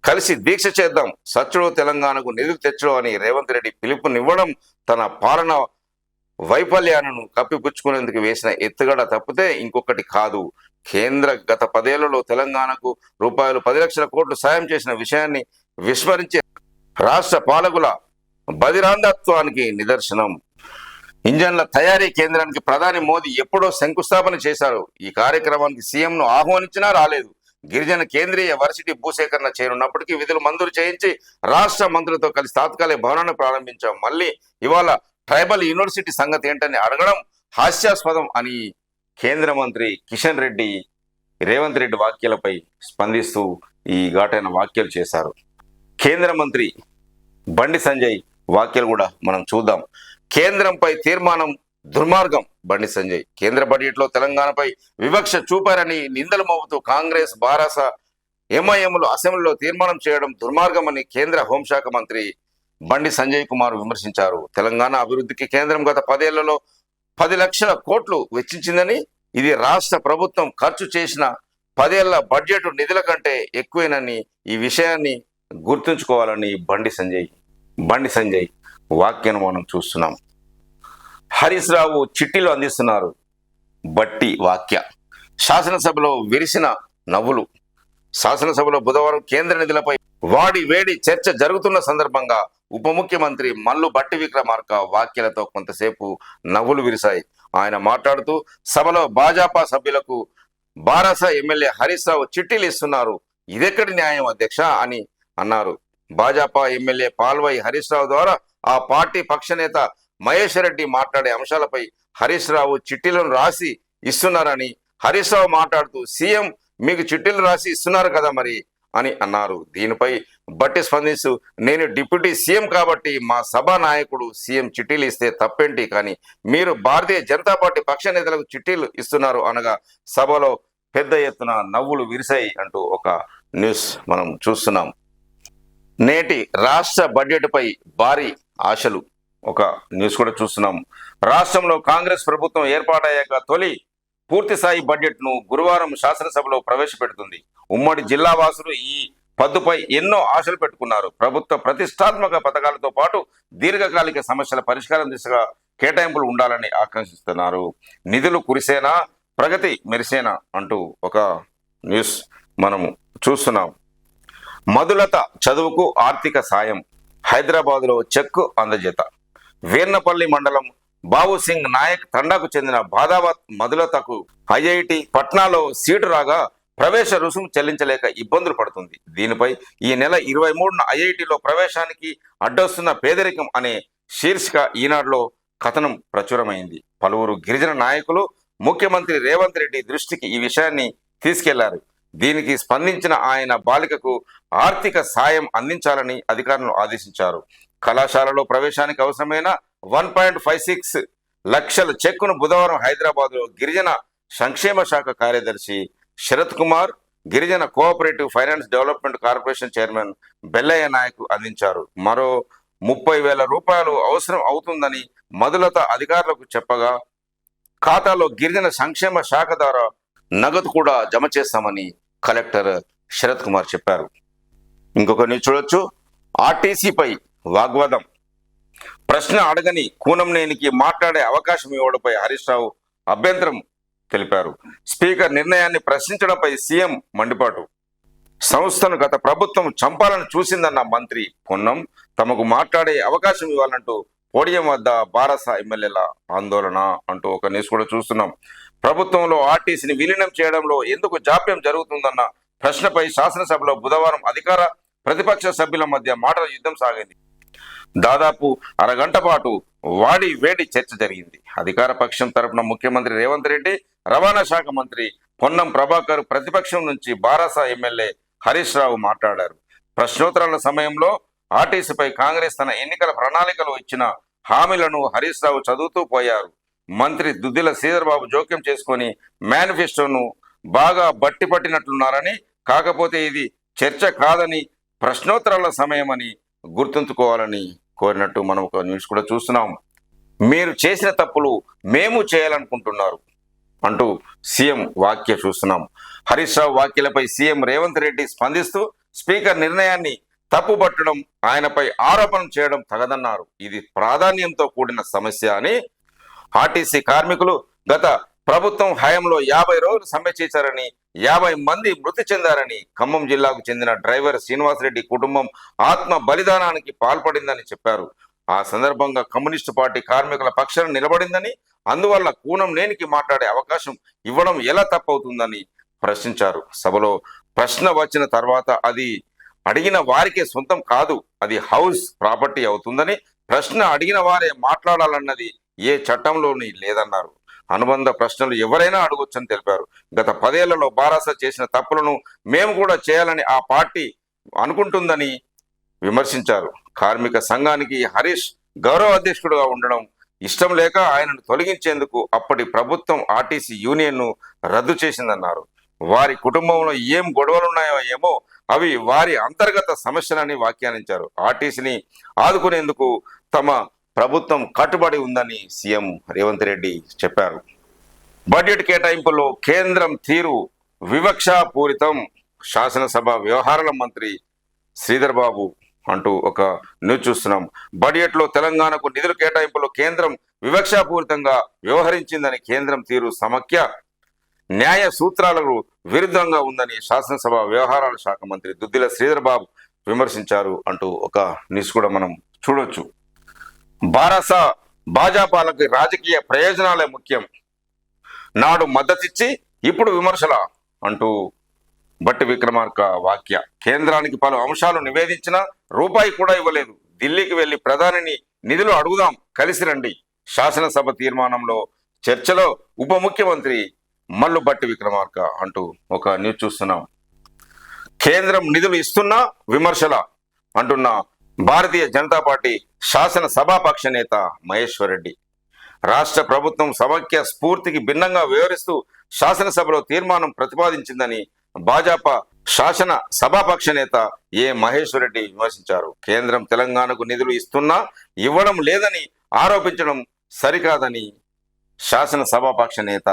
కలిసి దీక్ష చేద్దాం, సచ్చుడో తెలంగాణకు నిధులు తెచ్చడం అని రేవంత్ రెడ్డి పిలుపునివ్వడం తన పాలన వైఫల్యాలను కప్పిపుచ్చుకునేందుకు వేసిన ఎత్తుగడ తప్పితే ఇంకొకటి కాదు. కేంద్ర గత 10 ఏళ్లలో తెలంగాణకు రూపాయలు 10 లక్షల కోట్లు సాయం చేసిన విషయాన్ని విస్మరించే రాష్ట్ర పాలకుల బదిరాంధత్వానికి నిదర్శనం. ఇంజన్ల తయారీ కేంద్రానికి ప్రధాని మోదీ ఎప్పుడో శంకుస్థాపన చేశారు. ఈ కార్యక్రమానికి సీఎంను ఆహ్వానించినా రాలేదు. గిరిజన కేంద్రీయ వర్సిటీ భూసేకరణ చేరున్నప్పటికీ విధులు మంజూరు చేయించి రాష్ట్ర మంత్రులతో కలిసి తాత్కాలిక భవనాన్ని ప్రారంభించాం. మళ్ళీ ఇవాళ ట్రైబల్ యూనివర్సిటీ సంగతి ఏంటని అడగడం హాస్యాస్పదం అని కేంద్ర మంత్రి కిషన్ రెడ్డి రేవంత్ రెడ్డి వ్యాఖ్యలపై స్పందిస్తూ ఈ ఘాటైన వ్యాఖ్యలు చేశారు. కేంద్ర మంత్రి బండి సంజయ్ వ్యాఖ్యలు కూడా మనం చూద్దాం. కేంద్రంపై తీర్మానం దుర్మార్గం. బండి సంజయ్ కేంద్ర బడ్జెట్లో తెలంగాణపై వివక్ష చూపారని నిందలు మోపుతూ కాంగ్రెస్, బారాస, ఎంఐఎంలు అసెంబ్లీలో తీర్మానం చేయడం దుర్మార్గమని కేంద్ర హోంశాఖ మంత్రి బండి సంజయ్ కుమార్ విమర్శించారు. తెలంగాణ అభివృద్ధికి కేంద్రం గత 10 ఏళ్లలో 10 లక్షల కోట్లు వెచ్చించిందని, ఇది రాష్ట్ర ప్రభుత్వం ఖర్చు చేసిన 10 ఏళ్ల బడ్జెట్ నిధుల కంటే ఎక్కువేనని ఈ విషయాన్ని గుర్తుంచుకోవాలని బండి సంజయ్ వాక్యాన్ని మనం చూస్తున్నాం. హరీష్ రావు చిట్టీలు అందిస్తున్నారు. బట్టి వాక్య. శాసనసభలో విరిసిన నవ్వులు. శాసనసభలో బుధవారం కేంద్ర నిధులపై వాడి వేడి చర్చ జరుగుతున్న సందర్భంగా ఉప ముఖ్యమంత్రి మల్లు భట్టి విక్రమార్క వ్యాఖ్యలతో కొంతసేపు నవ్వులు విరిశాయి. ఆయన మాట్లాడుతూ సభలో భాజపా సభ్యులకు బారాస ఎమ్మెల్యే హరీష్ రావు చిట్టీలు ఇస్తున్నారు, ఇదెక్కడి న్యాయం అధ్యక్ష అని అన్నారు. భాజపా ఎమ్మెల్యే పాల్వాయి హరీష్ రావు ద్వారా ఆ పార్టీ పక్షనేత మహేష్ రెడ్డి మాట్లాడే అంశాలపై హరీష్ రావు చిట్టీలను రాసి ఇస్తున్నారని హరీష్ రావు మాట్లాడుతూ సీఎం మీకు చిట్టీలు రాసి ఇస్తున్నారు కదా మరి అని అన్నారు. దీనిపై బట్టి స్పందిస్తూ నేను డిప్యూటీ సీఎం కాబట్టి మా సభా నాయకుడు సీఎం చిట్టీలు ఇస్తే తప్పేంటి, కానీ మీరు భారతీయ జనతా పార్టీ పక్ష నేతలకు చిట్టీలు ఇస్తున్నారు అనగా సభలో పెద్ద ఎత్తున నవ్వులు విరిశాయి అంటూ ఒక న్యూస్ మనం చూస్తున్నాం. నేటి రాష్ట్ర బడ్జెట్ పై భారీ ఆశలు ఒక న్యూస్ కూడా చూస్తున్నాం. రాష్ట్రంలో కాంగ్రెస్ ప్రభుత్వం ఏర్పాటయ్యాక తొలి పూర్తిస్థాయి బడ్జెట్ను గురువారం శాసనసభలో ప్రవేశపెడుతుంది. ఉమ్మడి జిల్లా వాసులు ఈ పద్దుపై ఎన్నో ఆశలు పెట్టుకున్నారు. ప్రభుత్వ ప్రతిష్టాత్మక పథకాలతో పాటు దీర్ఘకాలిక సమస్యల పరిష్కారం దిశగా కేటాయింపులు ఉండాలని ఆకాంక్షిస్తున్నారు. నిధులు కురిసేనా, ప్రగతి మెరిసేనా అంటూ ఒక న్యూస్ మనము చూస్తున్నాం. మధులత చదువుకు ఆర్థిక సాయం. హైదరాబాద్లో చెక్కు అందజేత. వీర్నపల్లి మండలం బాబు సింగ్ నాయక్ తండాకు చెందిన బాదావత్ మధులతకు ఐఐటి పట్నాలో సీటు రాగా ప్రవేశ రుసుము చెల్లించలేక ఇబ్బందులు పడుతుంది. దీనిపై ఈ నెల 23న ఐఐటిలో ప్రవేశానికి అడ్డొస్తున్న పేదరికం అనే శీర్షిక ఈనాడులో కథనం ప్రచురమైంది. పలువురు గిరిజన నాయకులు ముఖ్యమంత్రి రేవంత్ రెడ్డి దృష్టికి ఈ విషయాన్ని తీసుకెళ్లారు. దీనికి స్పందించిన ఆయన బాలికకు ఆర్థిక సాయం అందించాలని అధికారులను ఆదేశించారు. కళాశాలలో ప్రవేశానికి అవసరమైన 1.56 లక్షల చెక్కును బుధవారం హైదరాబాద్లో గిరిజన సంక్షేమ శాఖ కార్యదర్శి శరత్ కుమార్, గిరిజన cooperative finance development corporation chairman Bellaiah Naik అందించారు. మరో 30,000 రూపాయలు అవసరం అవుతుందని మధులత అధికారులకు చెప్పగా ఖాతాలో గిరిజన సంక్షేమ శాఖ ద్వారా నగదు కూడా జమ చేస్తామని కలెక్టర్ శరత్ కుమార్ చెప్పారు. ఇంకొక న్యూస్ చూడొచ్చు. ఆర్టీసీపై వాగ్వాదం. ప్రశ్న అడగని కూనంనేనికి మాట్లాడే అవకాశం ఇవ్వడంపై హరీష్ రావు అభ్యంతరం తెలిపారు. స్పీకర్ నిర్ణయాన్ని ప్రశ్నించడంపై సీఎం మండిపాటు. సంస్థను గత ప్రభుత్వం చంపాలని చూసిందన్న మంత్రి పొన్నం తమకు మాట్లాడే అవకాశం ఇవ్వాలంటూ పోడియం వద్ద బారస ఎమ్మెల్యేల ఆందోళన అంటూ ఒక న్యూస్ కూడా చూస్తున్నాం. ప్రభుత్వంలో ఆర్టీసీని విలీనం చేయడంలో ఎందుకు జాప్యం జరుగుతుందన్న ప్రశ్నపై శాసనసభలో బుధవారం అధికార ప్రతిపక్ష సభ్యుల మధ్య మాటల యుద్ధం సాగింది. దాదాపు అరగంట పాటు వాడి వేడి చర్చ జరిగింది. అధికార పక్షం తరపున ముఖ్యమంత్రి రేవంత్ రెడ్డి, రవాణా శాఖ మంత్రి పొన్నం ప్రభాకర్, ప్రతిపక్షం నుంచి బారాస ఎమ్మెల్యే హరీష్ రావు మాట్లాడారు. ప్రశ్నోత్తరాల సమయంలో ఆర్టీసీపై కాంగ్రెస్ తన ఎన్నికల ప్రణాళికలో ఇచ్చిన హామీలను హరీష్ రావు చదువుతూ పోయారు. మంత్రి దుద్దిల శ్రీధర్ బాబు జోక్యం చేసుకొని మేనిఫెస్టోను బాగా బట్టి పట్టినట్లున్నారని, కాకపోతే ఇది చర్చ కాదని ప్రశ్నోత్తరాల సమయమని గుర్తుంచుకోవాలని కోరినట్టు మనం ఒక న్యూస్ కూడా చూస్తున్నాం. మీరు చేసిన తప్పులు మేము చేయాలనుకుంటున్నారు అంటూ సీఎం వ్యాఖ్య చూస్తున్నాం. హరీష్ రావు వ్యాఖ్యలపై సీఎం రేవంత్ రెడ్డి స్పందిస్తూ స్పీకర్ నిర్ణయాన్ని తప్పుపట్టడం, ఆయనపై ఆరోపణ చేయడం తగదన్నారు. ఇది ప్రాధాన్యంతో కూడిన సమస్య అని, ఆర్టీసీ కార్మికులు గత ప్రభుత్వం హయాంలో 50 రోజులు సమ్మె చేశారని, 50 మంది మృతి చెందారని, ఖమ్మం జిల్లాకు చెందిన డ్రైవర్ శ్రీనివాసరెడ్డి కుటుంబం ఆత్మ బలిదానానికి పాల్పడిందని చెప్పారు. ఆ సందర్భంగా కమ్యూనిస్టు పార్టీ కార్మికుల పక్షాన నిలబడిందని, అందువల్ల కూనంనేనికి మాట్లాడే అవకాశం ఇవ్వడం ఎలా తప్పవుతుందని ప్రశ్నించారు. సభలో ప్రశ్న వచ్చిన తర్వాత అది అడిగిన వారికే సొంతం కాదు, అది హౌస్ ప్రాపర్టీ అవుతుందని, ప్రశ్న అడిగిన వారే మాట్లాడాలన్నది ఏ చట్టంలోని లేదన్నారు. అనుబంధ ప్రశ్నలు ఎవరైనా అడగొచ్చని తెలిపారు. గత 10 ఏళ్లలో బారాస చేసిన తప్పులను మేము కూడా చేయాలని ఆ పార్టీ అనుకుంటుందని విమర్శించారు. కార్మిక సంఘానికి హరీష్ గౌరవ అధ్యక్షుడుగా ఉండడం ఇష్టం లేక ఆయనను తొలగించేందుకు అప్పటి ప్రభుత్వం ఆర్టీసీ యూనియన్ను రద్దు చేసిందన్నారు. వారి కుటుంబంలో ఏం గొడవలున్నాయో ఏమో, అవి వారి అంతర్గత సమస్యలని వ్యాఖ్యానించారు. ఆర్టీసీని ఆదుకునేందుకు తమ ప్రభుత్వం కట్టుబడి ఉందని సీఎం రేవంత్ రెడ్డి చెప్పారు. బడ్జెట్ కేటాయింపుల్లో కేంద్రం తీరు వివక్షాపూరితం, శాసనసభ వ్యవహారాల మంత్రి శ్రీధర్ బాబు అంటూ ఒక న్యూస్ చూస్తున్నాం. బడ్జెట్లో తెలంగాణకు నిధుల కేటాయింపులో కేంద్రం వివక్షాపూరితంగా వ్యవహరించిందని, కేంద్రం తీరు సమైక్య న్యాయ సూత్రాలకు విరుద్ధంగా ఉందని శాసనసభ వ్యవహారాల శాఖ మంత్రి దుద్దిల శ్రీధర్ బాబు విమర్శించారు అంటూ ఒక న్యూస్ కూడా మనం చూడొచ్చు. బారాస భాజపాలకు రాజకీయ ప్రయోజనాలే ముఖ్యం, నాడు మద్దతిచ్చి ఇప్పుడు విమర్శల అంటూ బట్టి విక్రమార్క వ్యాఖ్య. కేంద్రానికి పలు అంశాలు నివేదించిన రూపాయి కూడా ఇవ్వలేదు. ఢిల్లీకి వెళ్లి ప్రధానిని నిధులు అడుగుదాం, కలిసి రండి. శాసనసభ తీర్మానంలో చర్చలో ఉప ముఖ్యమంత్రి మల్లు బట్టి విక్రమార్క అంటూ ఒక న్యూస్ చూస్తున్నాం. కేంద్రం నిధులు ఇస్తున్నా విమర్శల అంటున్న భారతీయ జనతా పార్టీ శాసన సభాపక్ష నేత మహేశ్వర్ రెడ్డి. రాష్ట్ర ప్రభుత్వం సమైక్య స్ఫూర్తికి భిన్నంగా వ్యవహరిస్తూ శాసనసభలో తీర్మానం ప్రతిపాదించిందని భాజపా శాసన సభాపక్ష నేత ఏ మహేశ్వర్ రెడ్డి విమర్శించారు. కేంద్రం తెలంగాణకు నిధులు ఇస్తున్నా ఇవ్వడం లేదని ఆరోపించడం సరికాదని శాసన సభాపక్ష నేత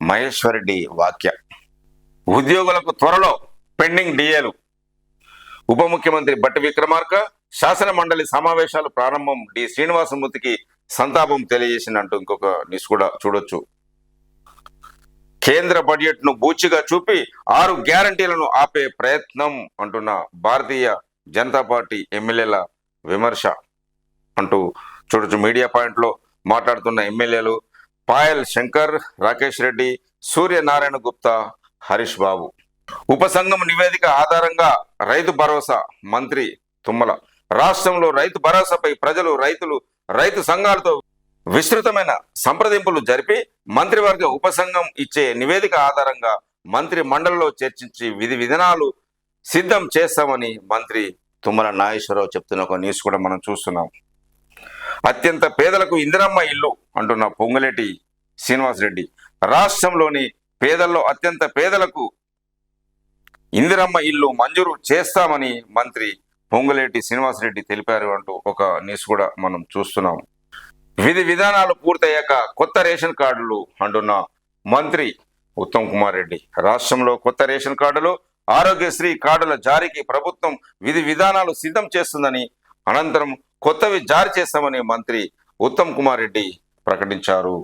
మహేశ్వర్ రెడ్డి వ్యాఖ్య. ఉద్యోగులకు త్వరలో పెండింగ్ డిఏలు. ఉప ముఖ్యమంత్రి బట్టి విక్రమార్క శాసన మండలి సమావేశాలు ప్రారంభం, డి శ్రీనివాసమూర్తికి సంతాపం తెలియజేసినట్టు ఇంకొక న్యూస్ కూడా చూడొచ్చు. కేంద్ర బడ్జెట్ ను బూచిగా చూపి 6 గ్యారంటీలను ఆపే ప్రయత్నం అంటున్న భారతీయ జనతా పార్టీ ఎమ్మెల్యేల విమర్శ అంటూ చూడొచ్చు. మీడియా పాయింట్ లో మాట్లాడుతున్న ఎమ్మెల్యేలు పాయల్ శంకర్, రాకేష్ రెడ్డి, సూర్యనారాయణ గుప్తా, హరీష్ బాబు. ఉపసంఘం నివేదిక ఆధారంగా రైతు భరోసా మంత్రి తుమ్మల. రాష్ట్రంలో రైతు భరోసాపై ప్రజలు, రైతులు, రైతు సంఘాలతో విస్తృతమైన సంప్రదింపులు జరిపి మంత్రివర్గ ఉపసంఘం ఇచ్చే నివేదిక ఆధారంగా మంత్రి మండలిలో చర్చించి విధి విధానాలు సిద్ధం చేస్తామని మంత్రి తుమ్మల నాగేశ్వరరావు చెప్తున్న ఒక న్యూస్ కూడా మనం చూస్తున్నాం. అత్యంత పేదలకు ఇందిరమ్మ ఇల్లు అంటున్న పొంగులేటి శ్రీనివాసరెడ్డి. రాష్ట్రంలోని పేదల్లో అత్యంత పేదలకు ఇందిరమ్మ ఇల్లు మంజూరు చేస్తామని మంత్రి పొంగులేటి శ్రీనివాసరెడ్డి తెలిపారు అంటూ ఒక న్యూస్ కూడా మనం చూస్తున్నాం. విధి విధానాలు పూర్తయ్యాక కొత్త రేషన్ కార్డులు అంటున్న మంత్రి ఉత్తమ్ కుమార్ రెడ్డి. రాష్ట్రంలో కొత్త రేషన్ కార్డులు, ఆరోగ్యశ్రీ కార్డుల జారీకి ప్రభుత్వం విధి విధానాలు సిద్ధం చేస్తుందని, అనంతరం కొత్తవి జారీ చేస్తామని మంత్రి ఉత్తమ్ కుమార్ రెడ్డి ప్రకటించారు.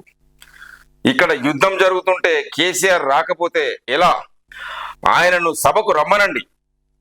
ఇక్కడ యుద్ధం జరుగుతుంటే కేసీఆర్ రాకపోతే ఎలా? ఆయనను సభకు రమ్మనండి.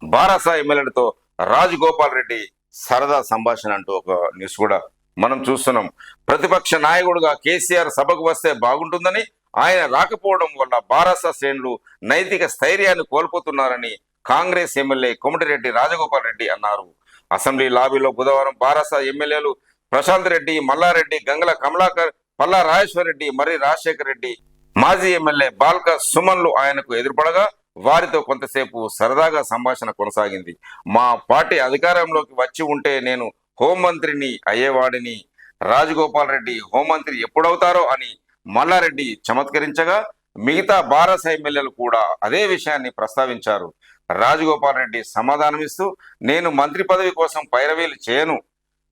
బారాస ఎమ్మెల్యేలతో రాజగోపాల్ రెడ్డి సరదా సంభాషణ అంటూ ఒక న్యూస్ కూడా మనం చూస్తున్నాం. ప్రతిపక్ష నాయకుడుగా కేసీఆర్ సభకు వస్తే బాగుంటుందని, ఆయన రాకపోవడం వల్ల బారాస శ్రేణులు నైతిక స్థైర్యాన్ని కోల్పోతున్నారని కాంగ్రెస్ ఎమ్మెల్యే కోమటిరెడ్డి రాజగోపాల్ రెడ్డి అన్నారు. అసెంబ్లీ లాబీలో బుధవారం బారాస ఎమ్మెల్యేలు ప్రశాంత్ రెడ్డి, మల్లారెడ్డి, గంగల కమలాకర్, పల్లా రాజేశ్వర్ రెడ్డి, మర్రి రాజశేఖర్ రెడ్డి, మాజీ ఎమ్మెల్యే బాల్క సుమన్లు ఆయనకు ఎదురుపడగా వారితో కొంతసేపు సరదాగా సంభాషణ కొనసాగింది. మా పార్టీ అధికారంలోకి వచ్చి ఉంటే నేను హోంమంత్రిని అయ్యేవాడిని. రాజగోపాల్ రెడ్డి హోంమంత్రి ఎప్పుడవుతారో అని మల్లారెడ్డి చమత్కరించగా మిగతా బారాస ఎమ్మెల్యేలు కూడా అదే విషయాన్ని ప్రస్తావించారు. రాజగోపాల్ రెడ్డి సమాధానమిస్తూ, నేను మంత్రి పదవి కోసం పైరవీలు చేయను.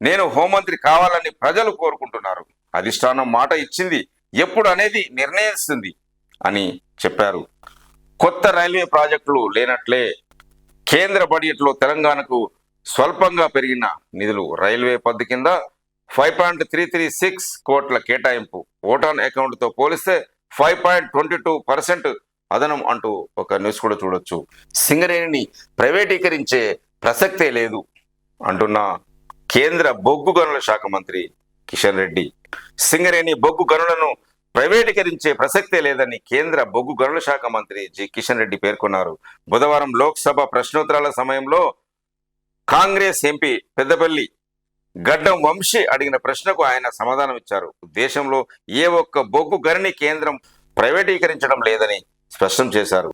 నేను హోంమంత్రి కావాలని ప్రజలు కోరుకుంటున్నారు. అధిష్టానం మాట ఇచ్చింది, ఎప్పుడు అనేది నిర్ణయిస్తుంది అని చెప్పారు. కొత్త రైల్వే ప్రాజెక్టులు లేనట్లే. కేంద్ర బడ్జెట్లో తెలంగాణకు స్వల్పంగా పెరిగిన నిధులు. రైల్వే పద్దు కింద 5.336 కోట్ల కేటాయింపు. ఓటాన్ అకౌంట్తో పోలిస్తే 5.22% అదనం అంటూ ఒక న్యూస్ కూడా చూడొచ్చు. సింగరేణిని ప్రైవేటీకరించే ప్రసక్తే లేదు అంటున్న కేంద్ర బొగ్గు గనుల శాఖ మంత్రి కిషన్ రెడ్డి. సింగరేణి బొగ్గు గనులను ప్రైవేటీకరించే ప్రసక్తే లేదని కేంద్ర బొగ్గు గనుల శాఖ మంత్రి జి కిషన్ రెడ్డి పేర్కొన్నారు. బుధవారం లోక్సభ ప్రశ్నోత్తరాల సమయంలో కాంగ్రెస్ ఎంపీ పెద్దపల్లి గడ్డం వంశీ అడిగిన ప్రశ్నకు ఆయన సమాధానం ఇచ్చారు. దేశంలో ఏ ఒక్క బొగ్గు గనిని కేంద్రం ప్రైవేటీకరించడం లేదని స్పష్టం చేశారు.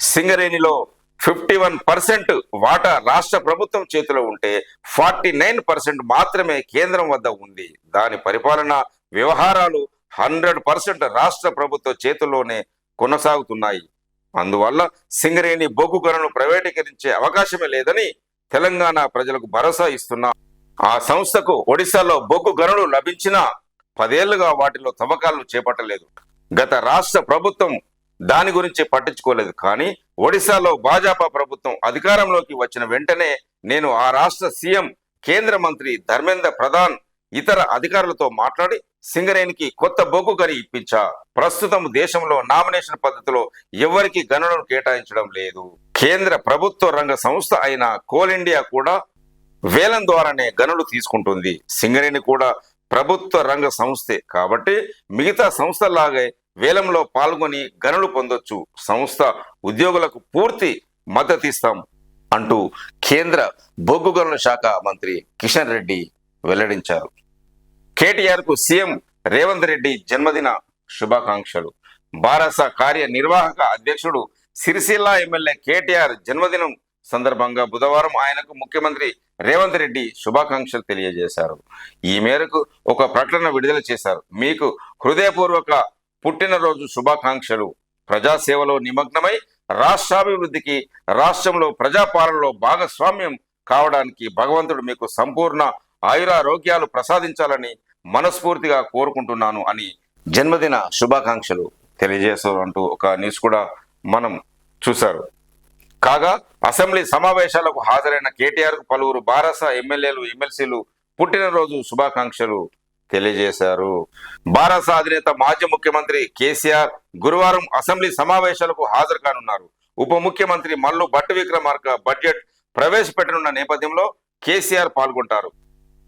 సింగరేణిలో 51% వాటా రాష్ట్ర ప్రభుత్వం చేతిలో ఉంటే 49% మాత్రమే కేంద్రం వద్ద ఉంది. దాని పరిపాలన వ్యవహారాలు 100% రాష్ట్ర ప్రభుత్వ చేతుల్లోనే కొనసాగుతున్నాయి. అందువల్ల సింగరేణి బొగ్గు గనులను ప్రైవేటీకరించే అవకాశమే లేదని తెలంగాణ ప్రజలకు భరోసా ఇస్తున్నా. ఆ సంస్థకు ఒడిశాలో బొగ్గు గనులు లభించినా 10 ఏళ్లుగా వాటిలో తవ్వకాలను చేపట్టలేదు. గత రాష్ట్ర ప్రభుత్వం దాని గురించి పట్టించుకోలేదు. కానీ ఒడిశాలో భాజపా ప్రభుత్వం అధికారంలోకి వచ్చిన వెంటనే నేను ఆ రాష్ట్ర సీఎం, కేంద్ర మంత్రి ధర్మేంద్ర ప్రధాన్ ఇతర అధికారులతో మాట్లాడి సింగరేణికి కొత్త బొగ్గు గని ఇప్పించా. ప్రస్తుతం దేశంలో నామినేషన్ పద్ధతిలో ఎవరికి గనులను కేటాయించడం లేదు. కేంద్ర ప్రభుత్వ రంగ సంస్థ అయిన కోల్ ఇండియా కూడా వేలం ద్వారానే గనులు తీసుకుంటుంది. సింగరేణి కూడా ప్రభుత్వ రంగ సంస్థే కాబట్టి మిగతా సంస్థలాగే వేలంలో పాల్గొని గనులు పొందొచ్చు. సంస్థ ఉద్యోగులకు పూర్తి మద్దతు ఇస్తాం అంటూ కేంద్ర బొగ్గు గనుల శాఖ మంత్రి కిషన్ రెడ్డి వెల్లడించారు. కేటీఆర్ కు సీఎం రేవంత్ రెడ్డి జన్మదిన శుభాకాంక్షలు. బారాస కార్యనిర్వాహక అధ్యక్షుడు సిరిసిల్ల ఎమ్మెల్యే కేటీఆర్ జన్మదినం సందర్భంగా బుధవారం ఆయనకు ముఖ్యమంత్రి రేవంత్ రెడ్డి శుభాకాంక్షలు తెలియజేశారు. ఈ మేరకు ఒక ప్రకటన విడుదల చేశారు. మీకు హృదయపూర్వక పుట్టినరోజు శుభాకాంక్షలు. ప్రజాసేవలో నిమగ్నమై రాష్ట్రాభివృద్ధికి, రాష్ట్రంలో ప్రజాపాలనలో భాగస్వామ్యం కావడానికి భగవంతుడు మీకు సంపూర్ణ ఆయురారోగ్యాలు ప్రసాదించాలని మనస్ఫూర్తిగా కోరుకుంటున్నాను అని జన్మదిన శుభాకాంక్షలు తెలియజేశారు అంటూ ఒక న్యూస్ కూడా మనం చూశారు. కాగా అసెంబ్లీ సమావేశాలకు హాజరైన కేటీఆర్ కు పలువురు బారాస ఎమ్మెల్యేలు, ఎమ్మెల్సీలు పుట్టినరోజు శుభాకాంక్షలు తెలియజేశారు. బారాస అధినేత మాజీ ముఖ్యమంత్రి కేసీఆర్ గురువారం అసెంబ్లీ సమావేశాలకు హాజరు కానున్నారు. ఉప ముఖ్యమంత్రి మల్లు భట్టి విక్రమార్క బడ్జెట్ ప్రవేశపెట్టనున్న నేపథ్యంలో కేసీఆర్ పాల్గొంటారు.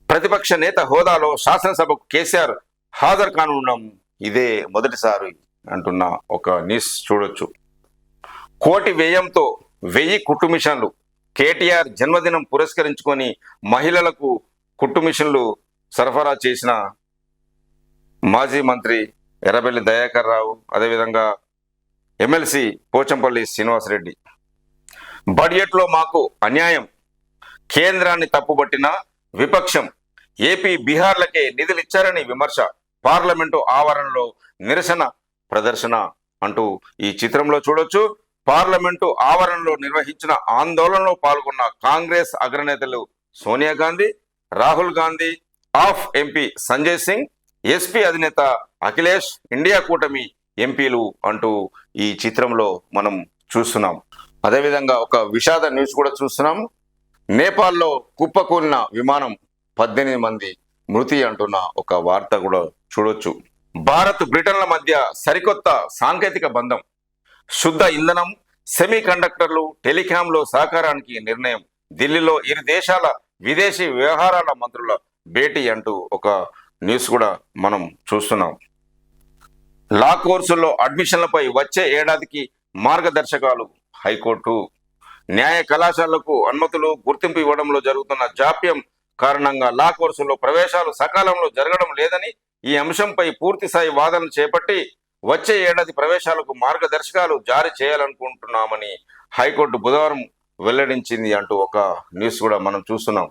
ప్రతిపక్ష నేత హోదాలో శాసనసభకు కేసీఆర్ హాజరు కానున్నాం, ఇదే మొదటిసారి అంటున్న ఒక న్యూస్ చూడొచ్చు. కోటి వ్యయంతో 1000 కుట్టు మిషన్లు. కేటీఆర్ జన్మదినం పురస్కరించుకొని మహిళలకు కుట్టు మిషన్లు సరఫరా చేసిన మాజీ మంత్రి ఎర్రబెల్లి దయాకర్ రావు, అదేవిధంగా ఎమ్మెల్సీ పోచంపల్లి శ్రీనివాసరెడ్డి. బడ్జెట్లో మాకు అన్యాయం, కేంద్రాన్ని తప్పుబట్టిన విపక్షం. ఏపీ బీహార్లకే నిధులు ఇచ్చారని విమర్శ. పార్లమెంటు ఆవరణలో నిరసన ప్రదర్శన అంటూ ఈ చిత్రంలో చూడొచ్చు. పార్లమెంటు ఆవరణలో నిర్వహించిన ఆందోళనలో పాల్గొన్న కాంగ్రెస్ అగ్రనేతలు సోనియా గాంధీ, రాహుల్ గాంధీ, ఆఫ్ ఎంపీ సంజయ్ సింగ్, ఎస్పీ అధినేత అఖిలేష్, ఇండియా కూటమి ఎంపీలు అంటూ ఈ చిత్రంలో మనం చూస్తున్నాం. అదేవిధంగా ఒక విషాద న్యూస్ కూడా చూస్తున్నాం. నేపాల్లో కుప్పకూలిన విమానం, 18 మంది మృతి అంటున్న ఒక వార్త కూడా చూడొచ్చు. భారత్ బ్రిటన్ల మధ్య సరికొత్త సాంకేతిక బంధం. శుద్ధ ఇంధనం, సెమీ కండక్టర్లు, టెలికాంలో సహకారానికి నిర్ణయం. ఢిల్లీలో ఇరు దేశాల విదేశీ వ్యవహారాల మంత్రుల భేటీ అంటూ ఒక న్యూస్ కూడా మనం చూస్తున్నాం. లా కోర్సుల్లో అడ్మిషన్లపై వచ్చే ఏడాదికి మార్గదర్శకాలు. హైకోర్టు. న్యాయ కళాశాలలకు అనుమతులు, గుర్తింపు ఇవ్వడంలో జరుగుతున్న జాప్యం కారణంగా లా కోర్సుల్లో ప్రవేశాలు సకాలంలో జరగడం లేదని, ఈ అంశంపై పూర్తిస్థాయి వాదనలు చేపట్టి వచ్చే ఏడాది ప్రవేశాలకు మార్గదర్శకాలు జారీ చేయాలనుకుంటున్నామని హైకోర్టు బుధవారం వెల్లడించింది అంటూ ఒక న్యూస్ కూడా మనం చూస్తున్నాం.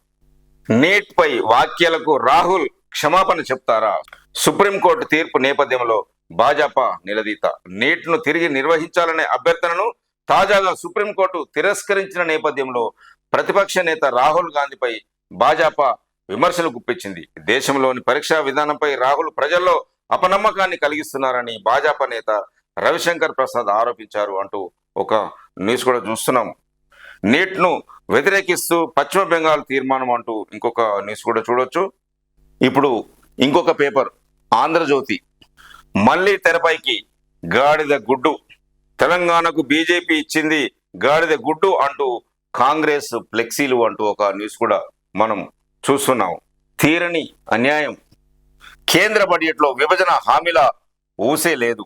నీట్ పై వ్యాఖ్యలకు రాహుల్ క్షమాపణ చెప్తారా? సుప్రీంకోర్టు తీర్పు నేపథ్యంలో భాజపా నిలదీత. నీట్ను తిరిగి నిర్వహించాలనే అభ్యర్థనను తాజాగా సుప్రీంకోర్టు తిరస్కరించిన నేపథ్యంలో ప్రతిపక్ష నేత రాహుల్ గాంధీపై భాజపా విమర్శలు గుప్పించింది. దేశంలోని పరీక్షా విధానంపై రాహుల్ ప్రజల్లో అపనమ్మకాన్ని కలిగిస్తున్నారని భాజపా నేత రవిశంకర్ ప్రసాద్ ఆరోపించారు అంటూ ఒక న్యూస్ కూడా చూస్తున్నాం. నీట్ను వ్యతిరేకిస్తూ పశ్చిమ బెంగాల్ తీర్మానం అంటూ ఇంకొక న్యూస్ కూడా చూడొచ్చు. ఇప్పుడు ఇంకొక పేపర్, ఆంధ్రజ్యోతి. మళ్ళీ తెరపైకి గాడిద గుడ్డు. తెలంగాణకు బీజేపీ ఇచ్చింది గాడిద గుడ్డు అంటూ కాంగ్రెస్ ఫ్లెక్సీలు అంటూ ఒక న్యూస్ కూడా మనం చూస్తున్నాం. తీరని అన్యాయం. కేంద్ర బడ్జెట్లో విభజన హామీల ఊసే లేదు.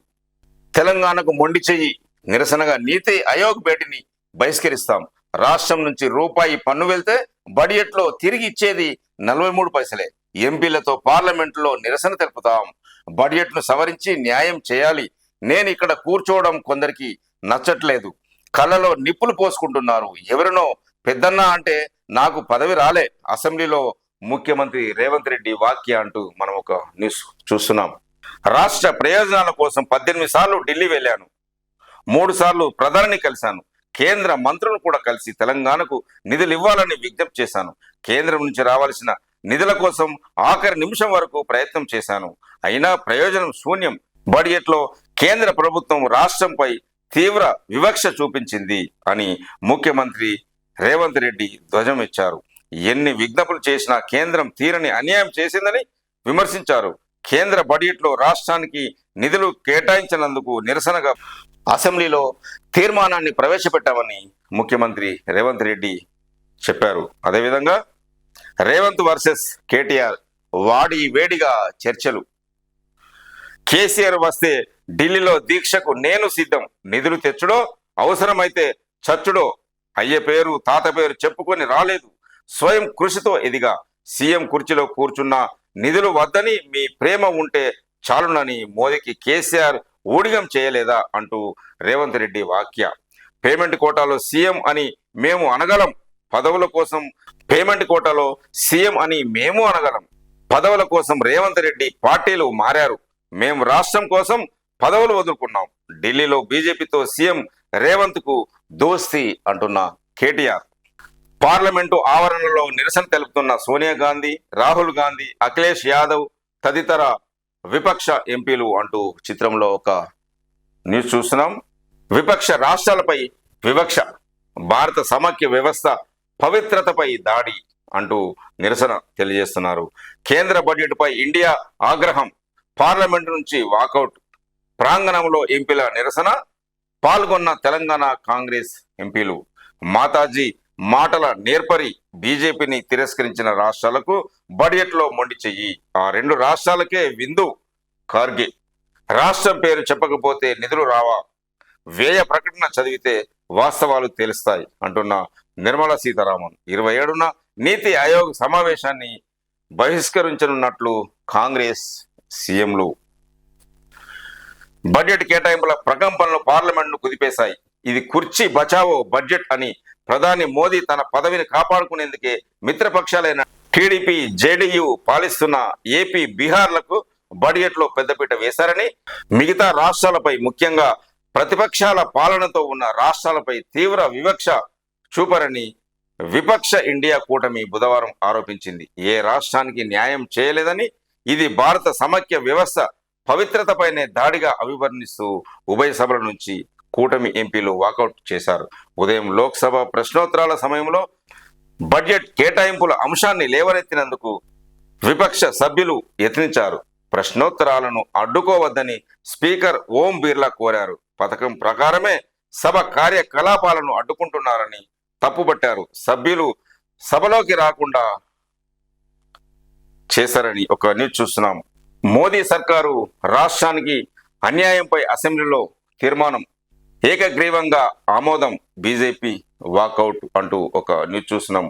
తెలంగాణకు మొండి చెయ్యి. నిరసనగా నీతి ఆయోగ్ భేటీని బహిష్కరిస్తాం. రాష్ట్రం నుంచి రూపాయి పన్ను వెళ్తే బడ్జెట్లో తిరిగి ఇచ్చేది 43 పైసలే. ఎంపీలతో పార్లమెంటులో నిరసన తెలుపుతాం. బడ్జెట్ను సవరించి న్యాయం చేయాలి. నేను ఇక్కడ కూర్చోవడం కొందరికి నచ్చట్లేదు. కళ్ళలో నిప్పులు పోసుకుంటున్నారు. ఎవరినో పెద్దన్న అంటే నాకు పదవి రాలే. అసెంబ్లీలో ముఖ్యమంత్రి రేవంత్ రెడ్డి వాక్య అంటూ మనం ఒక న్యూస్ చూస్తున్నాం. రాష్ట్ర ప్రయోజనాల కోసం 18 సార్లు ఢిల్లీ వెళ్ళాను. 3 సార్లు ప్రధాని కలిశాను. కేంద్ర మంత్రులను కూడా కలిసి తెలంగాణకు నిధులు ఇవ్వాలని విజ్ఞప్తి చేశాను. కేంద్రం నుంచి రావాల్సిన నిధుల కోసం ఆఖరి నిమిషం వరకు ప్రయత్నం చేశాను. అయినా ప్రయోజనం శూన్యం. బడ్జెట్లో కేంద్ర ప్రభుత్వం రాష్ట్రంపై తీవ్ర వివక్ష చూపించింది అని ముఖ్యమంత్రి రేవంత్ రెడ్డి ధ్వజమెచ్చారు. ఎన్ని విజ్ఞప్తులు చేసినా కేంద్రం తీరని అన్యాయం చేసిందని విమర్శించారు. కేంద్ర బడ్జెట్లో రాష్ట్రానికి నిధులు కేటాయించినందుకు నిరసనగా అసెంబ్లీలో తీర్మానాన్ని ప్రవేశపెట్టామని ముఖ్యమంత్రి రేవంత్ రెడ్డి చెప్పారు. అదేవిధంగా రేవంత్ వర్సెస్ కేటీఆర్ వాడి వేడిగా చర్చలు. కేసీఆర్ వస్తే ఢిల్లీలో దీక్షకు నేను సిద్ధం. నిధులు తెచ్చుడో అవసరమైతే చచ్చుడో. అయ్య పేరు తాత పేరు చెప్పుకొని రాలేదు. స్వయం కృషితో ఎదిగా. సీఎం కుర్చీలో కూర్చున్న నిధులు వద్దని మీ ప్రేమ ఉంటే చాలునని మోదీకి కేసీఆర్ ఊడిగం చేయలేదా అంటూ రేవంత్ రెడ్డి వాక్య. పేమెంట్ కోటాలో సీఎం అని మేము అనగలం. పదవుల కోసం పేమెంట్ కోటాలో సీఎం అని మేము అనగలం. పదవుల కోసం రేవంత్ రెడ్డి పార్టీలు మారారు. మేము రాష్ట్రం కోసం పదవులు వదులుకున్నాం. ఢిల్లీలో బీజేపీతో సీఎం రేవంత్ కు దోస్తీ అంటున్న కేటీఆర్. పార్లమెంటు ఆవరణలో నిరసన తెలుపుతున్న సోనియా గాంధీ, రాహుల్ గాంధీ, అఖిలేష్ యాదవ్ తదితర విపక్ష ఎంపీలు అంటూ చిత్రంలో ఒక న్యూస్ చూస్తున్నాం. విపక్ష రాష్ట్రాలపై వివక్ష. భారత సమాఖ్య వ్యవస్థ పవిత్రతపై దాడి అంటూ నిరసన తెలియజేస్తున్నారు. కేంద్ర బడ్జెట్ పై ఇండియా ఆగ్రహం. పార్లమెంటు నుంచి వాకౌట్. ప్రాంగణంలో ఎంపీల నిరసన. పాల్గొన్న తెలంగాణ కాంగ్రెస్ ఎంపీలు. మాతాజీ మాటల నేర్పరి. బీజేపీని తిరస్కరించిన రాష్ట్రాలకు బడ్జెట్లో మొండి చెయ్యి. ఆ 2 రాష్ట్రాలకే విందు. ఖార్గే. రాష్ట్రం పేరు చెప్పకపోతే నిధులు రావా, వ్యయ ప్రకటన చదివితే వాస్తవాలు తెలుస్తాయి అంటున్న నిర్మలా సీతారామన్ 27న నీతి ఆయోగ్ సమావేశాన్ని బహిష్కరించనున్నట్లు కాంగ్రెస్ సీఎంలు. బడ్జెట్ కేటాయింపుల ప్రకంపనలు పార్లమెంట్ను కుదిపేశాయి. ఇది కుర్చీ బచావో బడ్జెట్ అని ప్రధాని మోదీ తన పదవిని కాపాడుకునేందుకే మిత్రపక్షాలైన టీడీపీ, జేడీయూ పాలిస్తున్న ఏపీ, బీహార్లకు బడ్జెట్లో పెద్దపీట వేశారని, మిగతా రాష్ట్రాలపై, ముఖ్యంగా ప్రతిపక్షాల పాలనతో ఉన్న రాష్ట్రాలపై తీవ్ర వివక్ష చూపరని విపక్ష ఇండియా కూటమి బుధవారం ఆరోపించింది. ఏ రాష్ట్రానికి న్యాయం చేయలేదని, ఇది భారత సమైక్య వ్యవస్థ పవిత్రతపైనే దాడిగా అభివర్ణిస్తూ ఉభయ సభల నుంచి కూటమి ఎంపీలు వాకౌట్ చేశారు. ఉదయం లోక్సభ ప్రశ్నోత్తరాల సమయంలో బడ్జెట్ కేటాయింపుల అంశాన్ని లేవనెత్తినందుకు విపక్ష సభ్యులు యత్నించారు. ప్రశ్నోత్తరాలను అడ్డుకోవద్దని స్పీకర్ ఓం బిర్లా కోరారు. పథకం ప్రకారమే సభ కార్యకలాపాలను అడ్డుకుంటున్నారని తప్పుపట్టారు. సభ్యులు సభలోకి రాకుండా చేశారని ఒక న్యూస్ చూస్తున్నాం. మోదీ సర్కారు రాష్ట్రానికి అన్యాయంపై అసెంబ్లీలో తీర్మానం ఏకగ్రీవంగా ఆమోదం, బీజేపీ వాకౌట్ అంటూ ఒక న్యూస్ చూస్తున్నాం.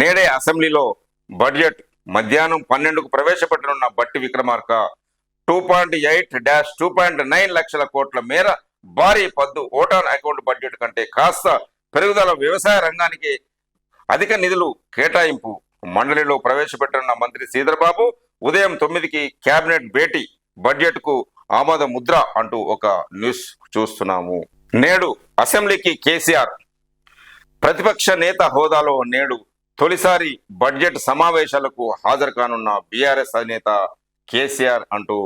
నేడే అసెంబ్లీలో బడ్జెట్ మధ్యాహ్నం 12కు ప్రవేశపెట్టనున్న బట్టి విక్రమార్క 2.8-2.9 లక్షల కోట్ల మేర భారీ పద్దు ఓటాన్ అకౌంట్ బడ్జెట్ కంటే కాస్త పెరుగుదల వ్యవసాయ రంగానికి అధిక నిధులు కేటాయింపు. మండలిలో ప్రవేశపెట్టనున్న మంత్రి శ్రీధర్ బాబు ఉదయం 9కి కేబినెట్ భేటీ, బడ్జెట్ కు ఆమోద ముద్ర అంటూ ఒక న్యూస్ చూస్తున్నాము. నేడు అసెంబ్లీకి కేసీఆర్ ప్రతిపక్ష నేత హోదాలో నేడు తొలిసారి బడ్జెట్ సమావేశాలకు హాజరు కానున్న బీఆర్ఎస్ అధినేత కేసీఆర్ అంటూ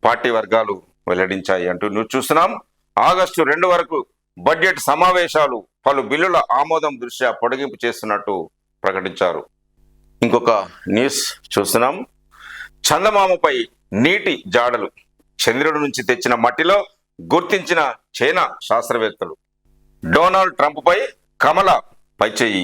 పార్టీ వర్గాలు వెల్లడించాయి అంటూ న్యూస్ చూస్తున్నాం. ఆగస్టు 2 వరకు బడ్జెట్ సమావేశాలు పలు బిల్లుల ఆమోదం దృష్ట్యా పొడిగింపు చేస్తున్నట్టు ప్రకటించారు. ఇంకొక న్యూస్ చూస్తున్నాం. చందమామపై నీటి జాడలు, చంద్రుడి నుంచి తెచ్చిన మట్టిలో గుర్తించిన చైనా శాస్త్రవేత్తలు. డొనాల్డ్ ట్రంప్పై కమల పైచేయి,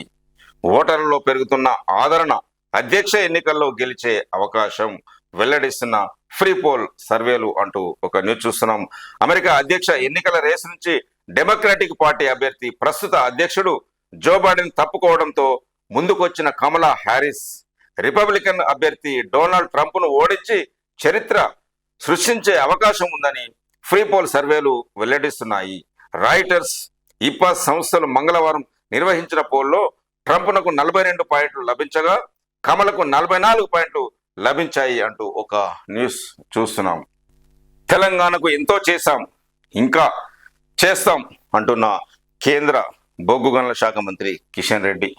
ఓటర్లలో పెరుగుతున్న ఆదరణ, అధ్యక్ష ఎన్నికల్లో గెలిచే అవకాశం వెల్లడిస్తున్న ఫ్రీ పోల్ సర్వేలు అంటూ ఒక న్యూస్ చూస్తున్నాం. అమెరికా అధ్యక్ష ఎన్నికల రేసు నుంచి డెమోక్రాటిక్ పార్టీ అభ్యర్థి ప్రస్తుత అధ్యక్షుడు జో బైడెన్ తప్పుకోవడంతో ముందుకొచ్చిన కమలా హ్యారిస్ రిపబ్లికన్ అభ్యర్థి డొనాల్డ్ ట్రంప్ను ఓడించి చరిత్ర సృష్టించే అవకాశం ఉందని ఫ్రీ పోల్ సర్వేలు వెల్లడిస్తున్నాయి. రాయిటర్స్, ఇపాస్ సంస్థలు మంగళవారం నిర్వహించిన పోల్లో ట్రంప్నకు 42 పాయింట్లు లభించగా కమలకు 44 పాయింట్లు లభించాయి అంటూ ఒక న్యూస్ చూస్తున్నాం. తెలంగాణకు ఎంతో చేశాం, ఇంకా చేస్తాం అంటున్న కేంద్ర బొగ్గు గనుల శాఖ మంత్రి కిషన్ రెడ్డి.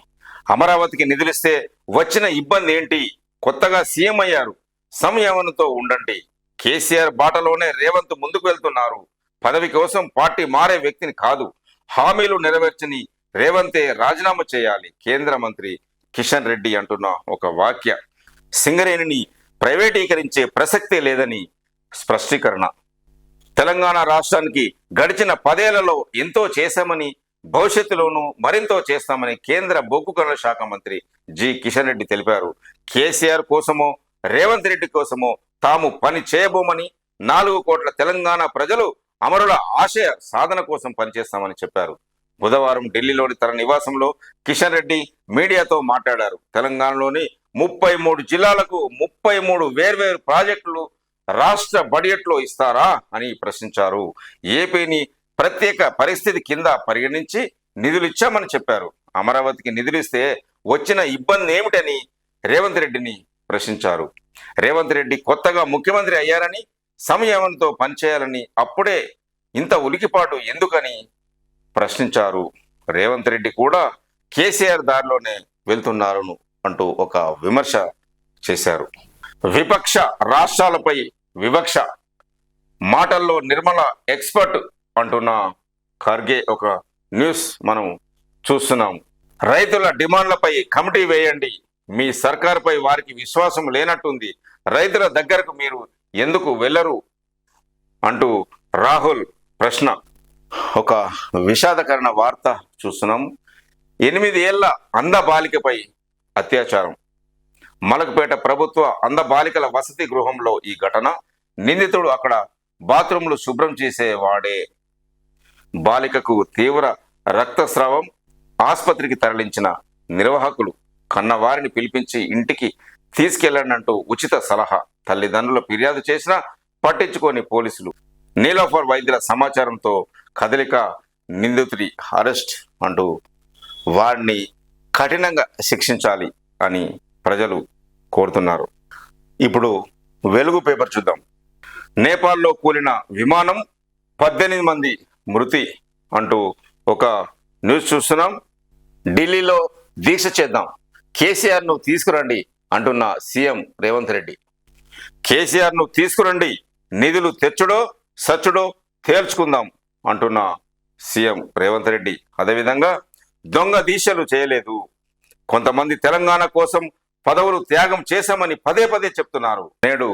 అమరావతికి నిధులిస్తే వచ్చిన ఇబ్బంది ఏంటి? కొత్తగా సీఎం అయ్యారు, సంయమనంతో ఉండండి. కేసీఆర్ బాటలోనే రేవంత్ ముందుకు వెళ్తున్నారు. పదవి కోసం పార్టీ మారే వ్యక్తిని కాదు, హామీలు నెరవేర్చని రేవంతే రాజీనామా చేయాలి కేంద్ర మంత్రి కిషన్ రెడ్డి అంటున్న ఒక వాక్య. సింగరేణిని ప్రైవేటీకరించే ప్రసక్తే లేదని స్పష్టీకరణ. తెలంగాణ రాష్ట్రానికి గడిచిన 10 ఏళ్లలో ఎంతో చేశామని, భవిష్యత్తులోనూ మరింతో చేస్తామని కేంద్ర బొగ్గు గనుల శాఖ మంత్రి జి కిషన్ రెడ్డి తెలిపారు. కేసీఆర్ కోసమో రేవంత్ రెడ్డి కోసమో తాము పని చేయబోమని, 4 కోట్ల తెలంగాణ ప్రజలు అమరుల ఆశయ సాధన కోసం పనిచేస్తామని చెప్పారు. బుధవారం ఢిల్లీలోని తన నివాసంలో కిషన్ రెడ్డి మీడియాతో మాట్లాడారు. తెలంగాణలోని 33 జిల్లాలకు 33 వేర్వేరు ప్రాజెక్టులు రాష్ట్ర బడ్జెట్లో ఇస్తారా అని ప్రశ్నించారు. ఏపీని ప్రత్యేక పరిస్థితి కింద పరిగణించి నిధులు ఇచ్చామని చెప్పారు. అమరావతికి నిధులిస్తే వచ్చిన ఇబ్బంది ఏమిటని రేవంత్ రెడ్డిని ప్రశ్నించారు. రేవంత్ రెడ్డి కొత్తగా ముఖ్యమంత్రి అయ్యారని, సంయమనంతో పనిచేయాలని, అప్పుడే ఇంత ఉలికిపాటు ఎందుకని ప్రశ్నించారు. రేవంత్ రెడ్డి కూడా కేసీఆర్ దారిలోనే వెళ్తున్నారు అంటూ ఒక విమర్శ చేశారు. విపక్ష రాష్ట్రాలపై వివక్ష, మాటల్లో నిర్మల ఎక్స్పర్ట్ అంటున్న ఖర్గే ఒక న్యూస్ మనం చూస్తున్నాం. రైతుల డిమాండ్లపై కమిటీ వేయండి, మీ సర్కారుపై వారికి విశ్వాసం లేనట్టుంది, రైతుల దగ్గరకు మీరు ఎందుకు వెళ్ళరు అంటూ రాహుల్ ప్రశ్న. ఒక విషాదకరణ వార్త చూస్తున్నాం. 8 ఏళ్ల అంధ బాలికపై అత్యాచారం. మలకపేట ప్రభుత్వ అంధ బాలికల వసతి గృహంలో ఈ ఘటన నిందితుడు అక్కడ బాత్రూంలు శుభ్రం చేసేవాడే. బాలికకు తీవ్ర రక్తస్రావం, ఆసుపత్రికి తరలించిన నిర్వాహకులు కన్నవారిని పిలిపించి ఇంటికి తీసుకెళ్లండంటూ ఉచిత సలహా. తల్లిదండ్రులు ఫిర్యాదు చేసినా పట్టించుకోని పోలీసులు. నీలోఫర్ వైద్యుల సమాచారంతో కదలిక, నిందితుడి అరెస్ట్ అంటూ వారిని కఠినంగా శిక్షించాలి అని ప్రజలు కోరుతున్నారు. ఇప్పుడు వెలుగు పేపర్ చూద్దాం. నేపాల్లో కూలిన విమానం, 18 మంది మృతి అంటూ ఒక న్యూస్ చూస్తున్నాం. ఢిల్లీలో దీక్ష చేద్దాం, కేసీఆర్ను తీసుకురండి అంటున్న సీఎం రేవంత్ రెడ్డి. కేసీఆర్ను తీసుకురండి, నిధులు తెచ్చుడో సచ్చుడో తేల్చుకుందాం అంటున్న సీఎం రేవంత్ రెడ్డి. అదేవిధంగా దొంగ దీక్షలు చేయలేదు, కొంతమంది తెలంగాణ కోసం పదవులు త్యాగం చేశామని పదే పదే చెప్తున్నారు. నేడు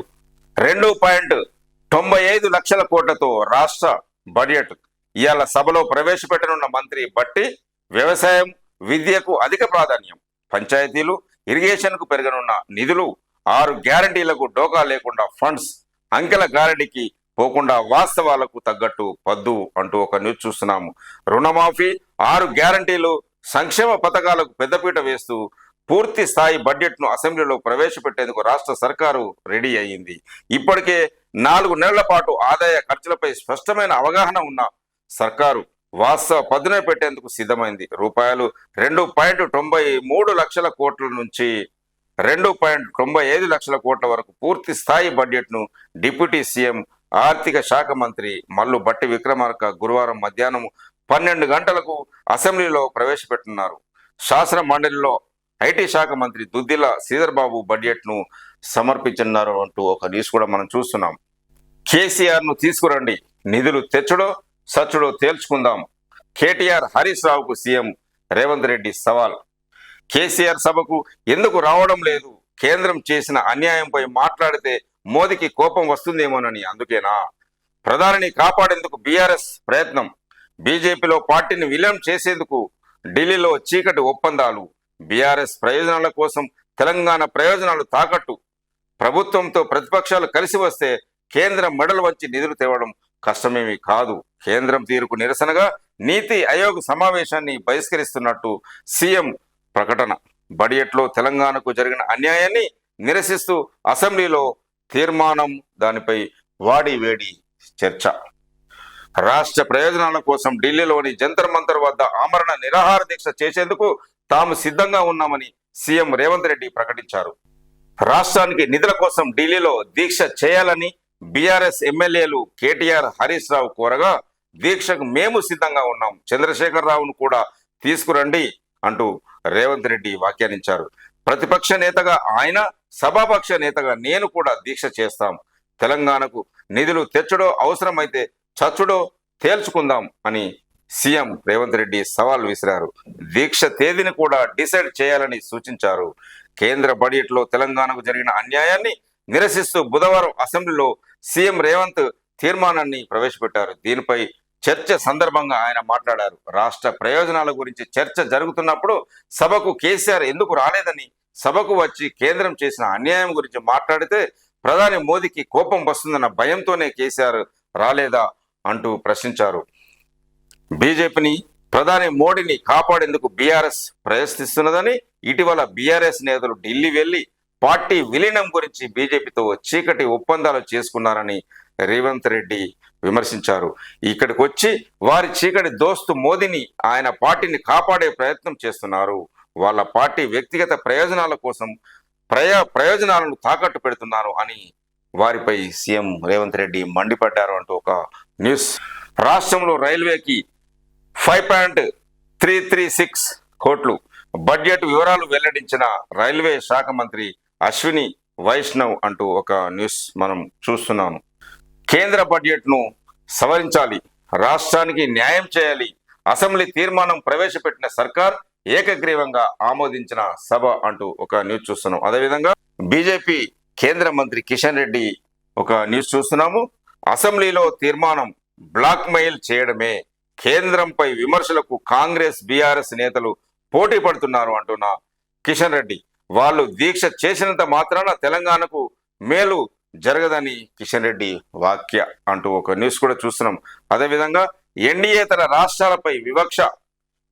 2.95 లక్షల కోట్లతో రాష్ట్ర బడ్జెట్ ఇవాళ సభలో ప్రవేశపెట్టనున్న మంత్రి బట్టి వ్యవసాయం, విద్యకు అధిక ప్రాధాన్యం, పంచాయతీలు, ఇరిగేషన్కు పెరగనున్న నిధులు, 6 గ్యారంటీలకు డోకా లేకుండా ఫండ్స్, అంకెల గారడికి పోకుండా వాస్తవాలకు తగ్గట్టు పద్దు అంటూ ఒక న్యూస్ చూస్తున్నాము. రుణమాఫీ, 6 గ్యారంటీలు, సంక్షేమ పథకాలకు పెద్దపీట వేస్తూ పూర్తి స్థాయి బడ్జెట్ను అసెంబ్లీలో ప్రవేశపెట్టేందుకు రాష్ట్ర సర్కారు రెడీ అయ్యింది. ఇప్పటికే 4 నెలల పాటు ఆదాయ ఖర్చులపై స్పష్టమైన అవగాహన ఉన్న సర్కారు వాస్తవ పదునే పెట్టేందుకు సిద్ధమైంది. రూపాయలు 2.93 లక్షల కోట్ల నుంచి 2.95 లక్షల కోట్ల వరకు పూర్తి స్థాయి బడ్జెట్ను డిప్యూటీ సీఎం, ఆర్థిక శాఖ మంత్రి మల్లు బట్టి విక్రమార్క గురువారం మధ్యాహ్నం 12 గంటలకు అసెంబ్లీలో ప్రవేశపెట్టున్నారు. శాసన మండలిలో ఐటీ శాఖ మంత్రి దుద్దిల శ్రీధర్ బాబు బడ్జెట్ను సమర్పించనున్నారు అంటూ ఒక న్యూస్ కూడా మనం చూస్తున్నాం. కేసీఆర్ను తీసుకురండి, నిధులు తెచ్చుడో సచ్చుడో తేల్చుకుందాం. కేటీఆర్ హరీష్ రావుకు సీఎం రేవంత్ రెడ్డి సవాల్. కేసీఆర్ సభకు ఎందుకు రావడం లేదు? కేంద్రం చేసిన అన్యాయంపై మాట్లాడితే మోదీకి కోపం వస్తుందేమోనని. అందుకేనా ప్రధానిని కాపాడేందుకు బీఆర్ఎస్ ప్రయత్నం? బీజేపీలో పార్టీని విలీనం చేసేందుకు ఢిల్లీలో చీకటి ఒప్పందాలు. బీఆర్ఎస్ ప్రయోజనాల కోసం తెలంగాణ ప్రయోజనాలు తాకట్టు. ప్రభుత్వంతో ప్రతిపక్షాలు కలిసి వస్తే కేంద్రం మెడలు వంచి నిధులు తేవడం కష్టమేమీ కాదు. కేంద్రం తీరుకు నిరసనగా నీతి ఆయోగ్ సమావేశాన్ని బహిష్కరిస్తున్నట్టు సీఎం ప్రకటన. బడ్జెట్లో తెలంగాణకు జరిగిన అన్యాయాన్ని నిరసిస్తూ అసెంబ్లీలో తీర్మానం, దానిపై వాడి వేడి చర్చ. రాష్ట్ర ప్రయోజనాల కోసం ఢిల్లీలోని జంతర్ మంతర్ వద్ద ఆమరణ నిరాహార దీక్ష చేసేందుకు తాము సిద్ధంగా ఉన్నామని సీఎం రేవంత్ రెడ్డి ప్రకటించారు. రాష్ట్రానికి నిధుల కోసం ఢిల్లీలో దీక్ష చేయాలని బీఆర్ఎస్ ఎమ్మెల్యేలు కేటీఆర్, హరీష్ రావు కోరగా దీక్షకు మేము సిద్ధంగా ఉన్నాం, చంద్రశేఖర్ రావును కూడా తీసుకురండి అంటూ రేవంత్ రెడ్డి వ్యాఖ్యానించారు. ప్రతిపక్ష నేతగా ఆయన, సభాపక్ష నేతగా నేను కూడా దీక్ష చేస్తాం. తెలంగాణకు నిధులు తెచ్చుడో అవసరమైతే చచ్చుడో తేల్చుకుందాం అని సీఎం రేవంత్ రెడ్డి సవాల్ విసిరారు. దీక్ష తేదీని కూడా డిసైడ్ చేయాలని సూచించారు. కేంద్ర బడ్జెట్లో తెలంగాణకు జరిగిన అన్యాయాన్ని నిరసిస్తూ బుధవారం అసెంబ్లీలో సీఎం రేవంత్ తీర్మానాన్ని ప్రవేశపెట్టారు. దీనిపై చర్చ సందర్భంగా ఆయన మాట్లాడారు. రాష్ట్ర ప్రయోజనాల గురించి చర్చ జరుగుతున్నప్పుడు సభకు కేసీఆర్ ఎందుకు రాలేదని, సభకు వచ్చి కేంద్రం చేసిన అన్యాయం గురించి మాట్లాడితే ప్రధాని మోదీకి కోపం వస్తుందన్న భయంతోనే కేసీఆర్ రాలేదా అంటూ ప్రశ్నించారు. బీజేపీని, ప్రధాని మోడీని కాపాడేందుకు బీఆర్ఎస్ ప్రయత్నిస్తున్నదని, ఇటీవల బీఆర్ఎస్ నేతలు ఢిల్లీ వెళ్లి పార్టీ విలీనం గురించి బీజేపీతో చీకటి ఒప్పందాలు చేసుకున్నారని రేవంత్ రెడ్డి విమర్శించారు. ఇక్కడికి వచ్చి వారి చీకటి దోస్తు మోదీని, ఆయన పార్టీని కాపాడే ప్రయత్నం చేస్తున్నారు. వాళ్ళ పార్టీ వ్యక్తిగత ప్రయోజనాల కోసం ప్రయోజనాలను తాకట్టు పెడుతున్నారు అని వారిపై సీఎం రేవంత్ రెడ్డి మండిపడ్డారు అంటూ ఒక న్యూస్. రాష్ట్రంలో రైల్వేకి 5.336 కోట్లు బడ్జెట్ వివరాలు వెల్లడించిన రైల్వే శాఖ మంత్రి అశ్విని వైష్ణవ్ అంటూ ఒక న్యూస్ మనం చూస్తున్నాము. కేంద్ర బడ్జెట్ను సవరించాలి, రాష్ట్రానికి న్యాయం చేయాలి, అసెంబ్లీ తీర్మానం ప్రవేశపెట్టిన సర్కార్ ఏకగ్రీవంగా ఆమోదించిన సభ అంటూ ఒక న్యూస్ చూస్తున్నాం. అదేవిధంగా బీజేపీ కేంద్ర మంత్రి కిషన్ రెడ్డి ఒక న్యూస్ చూస్తున్నాము. అసెంబ్లీలో తీర్మానం బ్లాక్ మెయిల్ చేయడమే, కేంద్రంపై విమర్శలకు కాంగ్రెస్, బీఆర్ఎస్ నేతలు పోటీ పడుతున్నారు అంటున్న కిషన్ రెడ్డి. వాళ్ళు దీక్ష చేసినంత మాత్రాన తెలంగాణకు మేలు జరగదని కిషన్ రెడ్డి వాక్య అంటూ ఒక న్యూస్ కూడా చూస్తున్నాం. అదేవిధంగా ఎన్డీయేతర రాష్ట్రాలపై వివక్ష,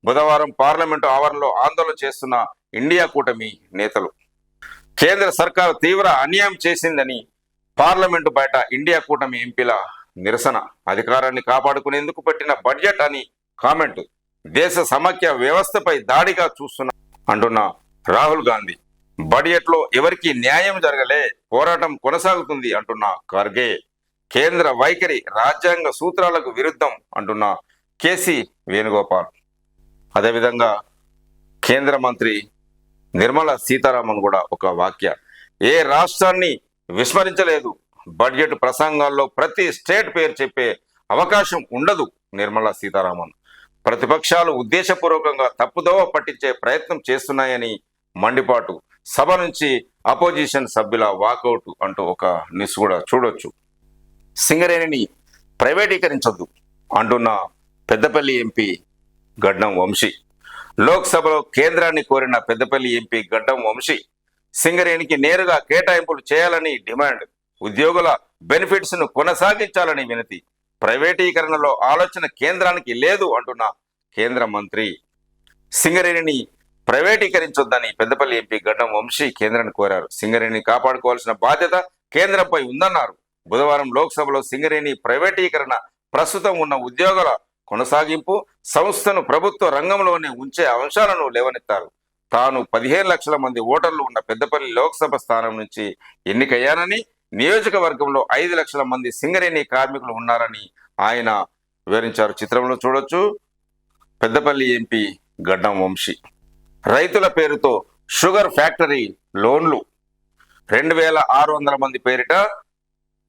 బుధవారం పార్లమెంటు ఆవరణలో ఆందోళన చేస్తున్న ఇండియా కూటమి నేతలు. కేంద్ర సర్కారు తీవ్ర అన్యాయం చేసిందని పార్లమెంటు బయట ఇండియా కూటమి ఎంపీల నిరసన. అధికారాన్ని కాపాడుకునేందుకు పెట్టిన బడ్జెట్ అని కామెంట్. దేశ సమైక్య వ్యవస్థపై దాడిగా చూస్తున్న అంటున్న రాహుల్ గాంధీ. బడ్జెట్ లో ఎవరికి న్యాయం జరగలే, పోరాటం కొనసాగుతుంది అంటున్న ఖర్గే. కేంద్ర వైఖరి రాజ్యాంగ సూత్రాలకు విరుద్ధం అంటున్న కేసీ వేణుగోపాల్. అదేవిధంగా కేంద్ర మంత్రి నిర్మలా సీతారామన్ కూడా ఒక వాక్య. ఏ రాష్ట్రాన్ని విస్మరించలేదు, బడ్జెట్ ప్రసంగాల్లో ప్రతి స్టేట్ పేరు చెప్పే అవకాశం ఉండదు నిర్మలా సీతారామన్. ప్రతిపక్షాలు ఉద్దేశపూర్వకంగా తప్పుదోవ పట్టించే ప్రయత్నం చేస్తున్నాయని మండిపాటు. సభ నుంచి అపోజిషన్ సభ్యుల వాకౌట్ అంటూ ఒక న్యూస్ కూడా చూడొచ్చు. సింగరేణిని ప్రైవేటీకరించొద్దు అంటున్న పెద్దపల్లి ఎంపీ గడ్డం వంశీ. లోక్సభలో కేంద్రాన్ని కోరిన పెద్దపల్లి ఎంపీ గడ్డం వంశీ సింగరేణికి నేరుగా కేటాయింపులు చేయాలని డిమాండ్. ఉద్యోగుల బెనిఫిట్స్ ను కొనసాగించాలని వినతి. ప్రైవేటీకరణలో ఆలోచన కేంద్రానికి లేదు అంటున్న కేంద్ర మంత్రి. సింగరేణిని ప్రైవేటీకరించొద్దని పెద్దపల్లి ఎంపీ గడ్డం వంశీ కేంద్రాన్ని కోరారు. సింగరేణిని కాపాడుకోవాల్సిన బాధ్యత కేంద్రంపై ఉందన్నారు. బుధవారం లోక్సభలో సింగరేణి ప్రైవేటీకరణ, ప్రస్తుతం ఉన్న ఉద్యోగుల కొనసాగింపు, సంస్థను ప్రభుత్వ రంగంలోనే ఉంచే అంశాలను లేవనెత్తారు. తాను 15 లక్షల మంది ఓటర్లు ఉన్న పెద్దపల్లి లోక్సభ స్థానం నుంచి ఎన్నికయ్యానని, నియోజకవర్గంలో 5 లక్షల మంది సింగరేణి కార్మికులు ఉన్నారని ఆయన వివరించారు. చిత్రంలో చూడొచ్చు పెద్దపల్లి ఎంపీ గడ్డం వంశీ. రైతుల పేరుతో షుగర్ ఫ్యాక్టరీ లోన్లు 2600 మంది పేరిట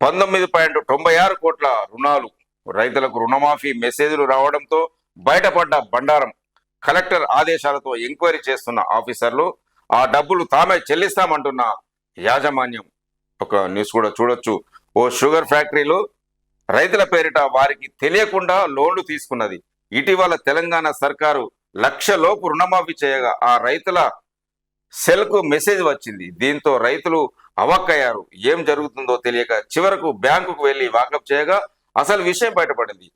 19.96 కోట్ల రుణాలు. రైతులకు రుణమాఫీ మెసేజ్లు రావడంతో బయటపడ్డ బండారం. కలెక్టర్ ఆదేశాలతో ఎంక్వైరీ చేస్తున్న ఆఫీసర్లు ఆ డబ్బులు తామే చెల్లిస్తామంటున్న యాజమాన్యం. ఒక న్యూస్ కూడా చూడొచ్చు. ఓ షుగర్ ఫ్యాక్టరీలో రైతుల పేరిట వారికి తెలియకుండా లోన్లు తీసుకున్నది. ఇటీవల తెలంగాణ సర్కారు 1 లక్ష లోపు రుణమాఫీ చేయగా ఆ రైతుల సెల్కు మెసేజ్ వచ్చింది. దీంతో రైతులు అవాక్కయ్యారు. ఏం జరుగుతుందో తెలియక చివరకు బ్యాంకుకు వెళ్లి వాకప్ చేయగా అసలు విషయం బయటపడింది.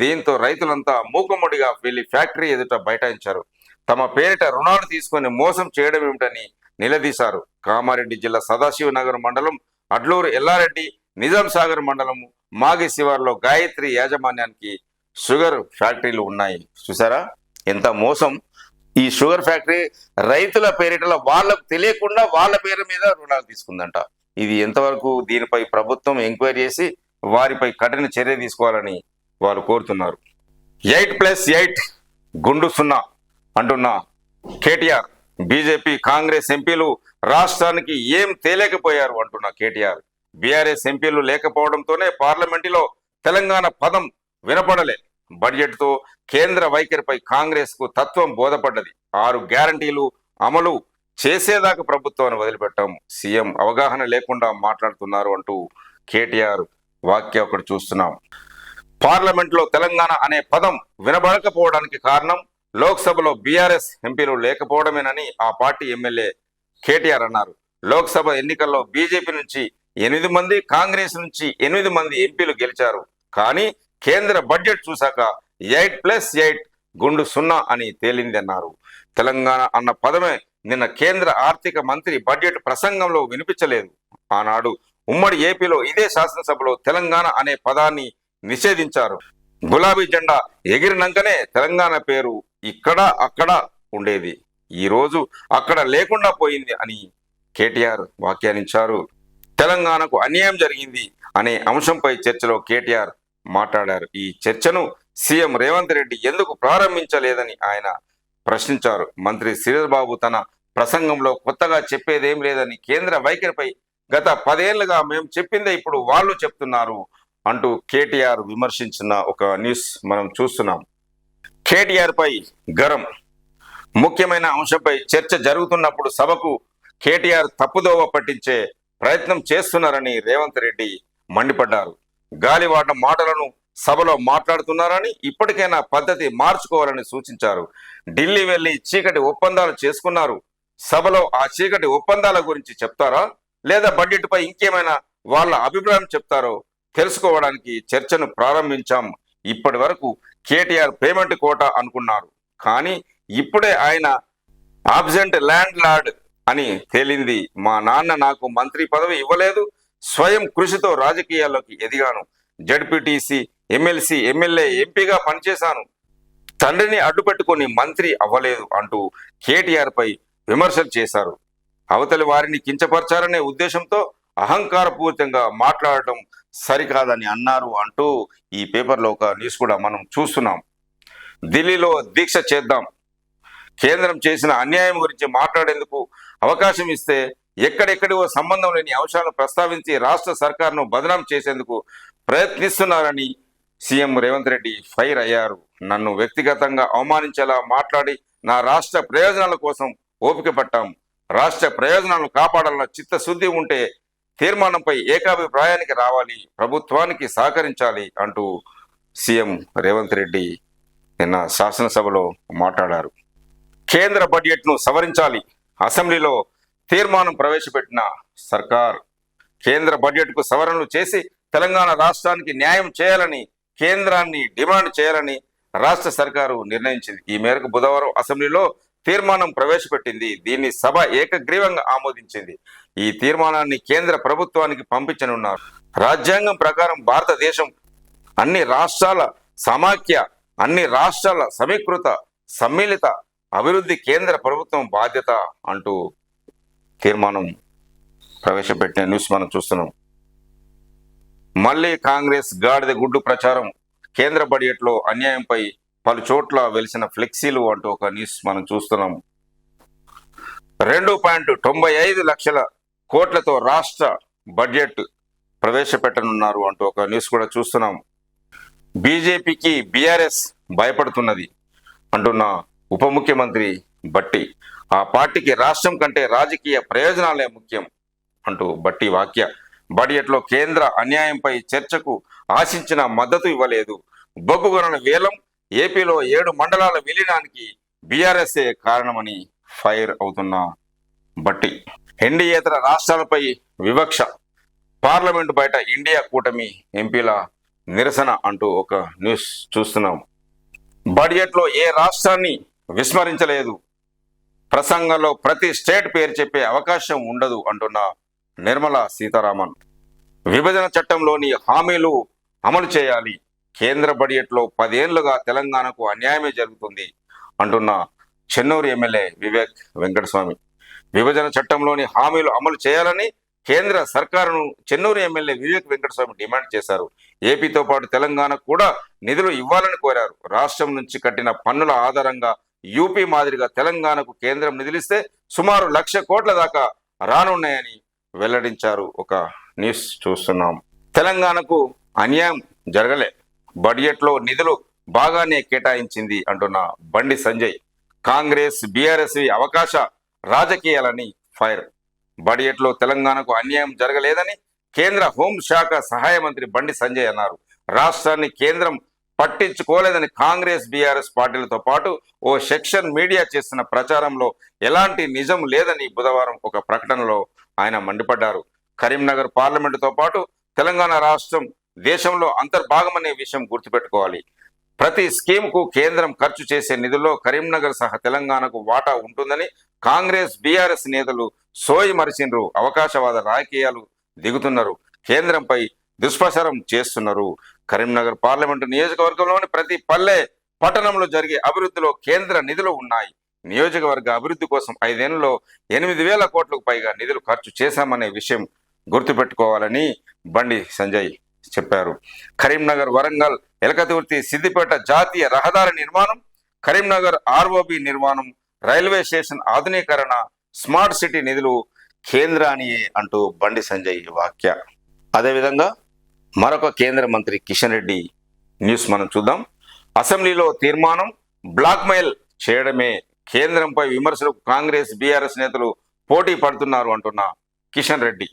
దీంతో రైతులంతా మూకమ్మడిగా వెళ్లి ఫ్యాక్టరీ ఎదుట బైఠాయించారు. తమ పేరిట రుణాలు తీసుకొని మోసం చేయడం ఏమిటని నిలదీశారు. కామారెడ్డి జిల్లా సదాశివనగర్ మండలం అడ్లూరు ఎల్లారెడ్డి, నిజాం సాగర్ మండలం మాగి శివార్లో గాయత్రి యాజమాన్యానికి షుగర్ ఫ్యాక్టరీలు ఉన్నాయి. చూసారా ఎంత మోసం. ఈ షుగర్ ఫ్యాక్టరీ రైతుల పేరిటల వాళ్ళకు తెలియకుండా వాళ్ళ పేరు మీద రుణాలు తీసుకుందంట. ఇది ఎంతవరకు, దీనిపై ప్రభుత్వం ఎంక్వైరీ చేసి వారిపై కఠిన చర్య తీసుకోవాలని వారు కోరుతున్నారు. 8+8 గుండు 0 అంటున్న కేటీఆర్. బీజేపీ కాంగ్రెస్ ఎంపీలు రాష్ట్రానికి ఏం తేలేకపోయారు అంటున్న కేటీఆర్. బీఆర్ఎస్ ఎంపీలు లేకపోవడంతోనే పార్లమెంటులో తెలంగాణ పదం వినపడలే. బడ్జెట్ తో కేంద్ర వైఖరిపై కాంగ్రెస్ కు తత్వం బోధపడ్డది. 6 గ్యారంటీలు అమలు చేసేదాకా ప్రభుత్వాన్ని వదిలిపెట్టాం. సీఎం అవగాహన లేకుండా మాట్లాడుతున్నారు అంటూ కేటీఆర్ వాక్య ఒకటి చూస్తున్నాం. పార్లమెంట్ లో తెలంగాణ అనే పదం వినబడకపోవడానికి కారణం లోక్సభలో బీఆర్ఎస్ ఎంపీలు లేకపోవడమేనని ఆ పార్టీ ఎమ్మెల్యే కేటీఆర్ అన్నారు. లోక్సభ ఎన్నికల్లో బీజేపీ నుంచి 8 మంది, కాంగ్రెస్ నుంచి 8 మంది ఎంపీలు గెలిచారు. కానీ కేంద్ర బడ్జెట్ చూశాక 8+8 గుండు 0 అని తేలిందన్నారు. తెలంగాణ అన్న పదమే నిన్న కేంద్ర ఆర్థిక మంత్రి బడ్జెట్ ప్రసంగంలో వినిపించలేదు. ఆనాడు ఉమ్మడి ఏపీలో ఇదే శాసనసభలో తెలంగాణ అనే పదాన్ని నిషేధించారు. గులాబీ జెండా ఎగిరినాకనే తెలంగాణ పేరు ఇక్కడ అక్కడ ఉండేది. ఈ రోజు అక్కడ లేకుండా పోయింది అని కేటీఆర్ వ్యాఖ్యానించారు. తెలంగాణకు అన్యాయం జరిగింది అనే అంశంపై చర్చలో కేటీఆర్ మాట్లాడారు. ఈ చర్చను సీఎం రేవంత్ రెడ్డి ఎందుకు ప్రారంభించలేదని ఆయన ప్రశ్నించారు. మంత్రి శ్రీధర్ బాబు తన ప్రసంగంలో కొత్తగా చెప్పేదేం లేదని, కేంద్ర వైఖరిపై గత 10 ఏళ్లుగా మేము చెప్పిందే ఇప్పుడు వాళ్ళు చెప్తున్నారు అంటూ కేటీఆర్ విమర్శించిన ఒక న్యూస్ మనం చూస్తున్నాం. కేటీఆర్ పై గరం. ముఖ్యమైన అంశంపై చర్చ జరుగుతున్నప్పుడు సభకు కేటీఆర్ తప్పుదోవ పట్టించే ప్రయత్నం చేస్తున్నారని రేవంత్ రెడ్డి మండిపడ్డారు. గాలివాట మాటలను సభలో మాట్లాడుతున్నారని, ఇప్పటికైనా పద్ధతి మార్చుకోవాలని సూచించారు. ఢిల్లీ వెళ్లి చీకటి ఒప్పందాలు చేసుకున్నారు. సభలో ఆ చీకటి ఒప్పందాల గురించి చెప్తారా, లేదా బడ్జెట్ పై ఇంకేమైనా వాళ్ళ అభిప్రాయం చెప్తారో తెలుసుకోవడానికి చర్చను ప్రారంభించాం. ఇప్పటి వరకు కేటీఆర్ పేమెంట్ కోట అనుకున్నారు, కానీ ఇప్పుడే ఆయన ఆబ్సెంట్ ల్యాండ్ లార్డ్ అని తేలింది. మా నాన్న నాకు మంత్రి పదవి ఇవ్వలేదు, స్వయం కృషితో రాజకీయాల్లోకి ఎదిగాను. జడ్పీటీసీ, ఎమ్మెల్సీ, ఎమ్మెల్యే, ఎంపీగా పనిచేశాను. తండ్రిని అడ్డుపెట్టుకొని మంత్రి అవ్వలేదు అంటూ కేటీఆర్ పై విమర్శలు చేశారు. అవతలి వారిని కించపరచాలనే ఉద్దేశంతో అహంకారపూరితంగా మాట్లాడటం సరికాదని అన్నారు అంటూ ఈ పేపర్లో ఒక న్యూస్ కూడా మనం చూస్తున్నాం. ఢిల్లీలో దీక్ష చేద్దాం, కేంద్రం చేసిన అన్యాయం గురించి మాట్లాడేందుకు అవకాశం ఇస్తే ఎక్కడెక్కడివో సంబంధం లేని అంశాలను ప్రస్తావించి రాష్ట్ర సర్కార్ను బదనాం చేసేందుకు ప్రయత్నిస్తున్నారని సీఎం రేవంత్ రెడ్డి ఫైర్ అయ్యారు. నన్ను వ్యక్తిగతంగా అవమానించేలా మాట్లాడి నా రాష్ట్ర ప్రయోజనాల కోసం ఓపిక పట్టాం. రాష్ట్ర ప్రయోజనాలను కాపాడాలన్న చిత్తశుద్ధి ఉంటే తీర్మానంపై ఏకాభిప్రాయానికి రావాలి, ప్రభుత్వానికి సహకరించాలి అంటూ సీఎం రేవంత్ రెడ్డి నిన్న శాసనసభలో మాట్లాడారు. కేంద్ర బడ్జెట్ను సవరించాలి, అసెంబ్లీలో తీర్మానం ప్రవేశపెట్టిన సర్కార్ కేంద్ర బడ్జెట్కు సవరణలు చేసి తెలంగాణ రాష్ట్రానికి న్యాయం చేయాలని కేంద్రాన్ని డిమాండ్ చేయాలని రాష్ట్ర సర్కారు నిర్ణయించింది. ఈ మేరకు బుధవారం అసెంబ్లీలో తీర్మానం ప్రవేశపెట్టింది. దీన్ని సభ ఏకగ్రీవంగా ఆమోదించింది. ఈ తీర్మానాన్ని కేంద్ర ప్రభుత్వానికి పంపించనున్నారు. రాజ్యాంగం ప్రకారం భారతదేశం అన్ని రాష్ట్రాల సమాఖ్య, అన్ని రాష్ట్రాల సమీకృత సమ్మిళిత అభివృద్ధి కేంద్ర ప్రభుత్వం బాధ్యత అంటూ తీర్మానం ప్రవేశపెట్టిన న్యూస్ మనం చూస్తున్నాం. మళ్ళీ కాంగ్రెస్ గాడిద గుడ్డు ప్రచారం, కేంద్ర బడ్జెట్లో అన్యాయంపై పలు చోట్ల వెలిసిన ఫ్లెక్సీలు అంటూ ఒక న్యూస్ మనం చూస్తున్నాం. 2.95 లక్షల కోట్లతో రాష్ట్ర బడ్జెట్ ప్రవేశపెట్టనున్నారు అంటూ ఒక న్యూస్ కూడా చూస్తున్నాం. బీజేపీకి బీఆర్ఎస్ భయపడుతున్నది అంటున్న ఉప ముఖ్యమంత్రి భట్టి. ఆ పార్టీకి రాష్ట్రం కంటే రాజకీయ ప్రయోజనాలే ముఖ్యం అంటూ భట్టి వాక్య. బడ్జెట్లో కేంద్ర అన్యాయంపై చర్చకు ఆశించిన మద్దతు ఇవ్వలేదు. బొగ్గు గనుల వేలం, ఏపీలో 7 మండలాల విలీనానికి బీఆర్ఎస్ఏ కారణమని ఫైర్ అవుతున్న భట్టి. ఎన్డీయేతర రాష్ట్రాలపై వివక్ష, పార్లమెంటు బయట ఇండియా కూటమి ఎంపీల నిరసన అంటూ ఒక న్యూస్ చూస్తున్నాం. బడ్జెట్లో ఏ రాష్ట్రాన్ని విస్మరించలేదు, ప్రసంగంలో ప్రతి స్టేట్ పేరు చెప్పే అవకాశం ఉండదు అంటున్న నిర్మలా సీతారామన్. విభజన చట్టంలోని హామీలు అమలు చేయాలి, కేంద్ర బడ్జెట్లో 10 ఏళ్లుగా తెలంగాణకు అన్యాయమే జరుగుతుంది అంటున్న చెన్నూరు ఎమ్మెల్యే వివేక్ వెంకటస్వామి. విభజన చట్టంలోని హామీలు అమలు చేయాలని కేంద్ర సర్కారును చెన్నూరు ఎమ్మెల్యే వివేక్ వెంకటస్వామి డిమాండ్ చేశారు. ఏపీతో పాటు తెలంగాణకు కూడా నిధులు ఇవ్వాలని కోరారు. రాష్ట్రం నుంచి కట్టిన పన్నుల ఆధారంగా యూపీ మాదిరిగా తెలంగాణకు కేంద్రం నిధులిస్తే సుమారు 1,00,000 కోట్ల దాకా రానున్నాయని వెల్లడించారు. ఒక న్యూస్ చూస్తున్నాం. తెలంగాణకు అన్యాయం జరగలే, బడ్జెట్లో నిధులు బాగానే కేటాయించింది అంటున్న బండి సంజయ్. కాంగ్రెస్ బీఆర్ఎస్ అవకాశ రాజకీయాలని ఫైర్. బడ్జెట్లో తెలంగాణకు అన్యాయం జరగలేదని కేంద్ర హోంశాఖ సహాయ మంత్రి బండి సంజయ్ అన్నారు. రాష్ట్రాన్ని కేంద్రం పట్టించుకోలేదని కాంగ్రెస్ బీఆర్ఎస్ పార్టీలతో పాటు ఓ సెక్షన్ మీడియా చేస్తున్న ప్రచారంలో ఎలాంటి నిజం లేదని బుధవారం ఒక ప్రకటనలో ఆయన మండిపడ్డారు. కరీంనగర్ పార్లమెంటుతో పాటు తెలంగాణ రాష్ట్రం దేశంలో అంతర్భాగమనే విషయం గుర్తుపెట్టుకోవాలి. ప్రతి స్కీమ్కు కేంద్రం ఖర్చు చేసే నిధుల్లో కరీంనగర్ సహా తెలంగాణకు వాటా ఉంటుందని కాంగ్రెస్ బీఆర్ఎస్ నేతలు సోయి మరిచిండ్రు. అవకాశవాద రాజకీయాలు దిగుతున్నారు, కేంద్రంపై దుష్ప్రచారం చేస్తున్నారు. కరీంనగర్ పార్లమెంటు నియోజకవర్గంలోని ప్రతి పల్లె పట్టణంలో జరిగే అభివృద్ధిలో కేంద్ర నిధులు ఉన్నాయి. నియోజకవర్గ అభివృద్ధి కోసం 5 ఏళ్లలో 8,000 కోట్లకు పైగా నిధులు ఖర్చు చేశామనే విషయం గుర్తుపెట్టుకోవాలని బండి సంజయ్ చెప్పారు. కరీంనగర్, వరంగల్, ఎలకతుర్తి, సిద్దిపేట జాతీయ రహదారి నిర్మాణం, కరీంనగర్ ఆర్ఓబి నిర్మాణం, రైల్వే స్టేషన్ ఆధునీకరణ, స్మార్ట్ సిటీ నిధులు కేంద్రానియే అంటూ బండి సంజయ్ వాక్య. అదేవిధంగా మరొక కేంద్ర మంత్రి కిషన్ రెడ్డి న్యూస్ మనం చూద్దాం. అసెంబ్లీలో తీర్మానం బ్లాక్మెయిల్ చేయడమే, కేంద్రంపై విమర్శలకు కాంగ్రెస్ బీఆర్ఎస్ నేతలు పోటీ పడుతున్నారు అంటున్న కిషన్ రెడ్డి.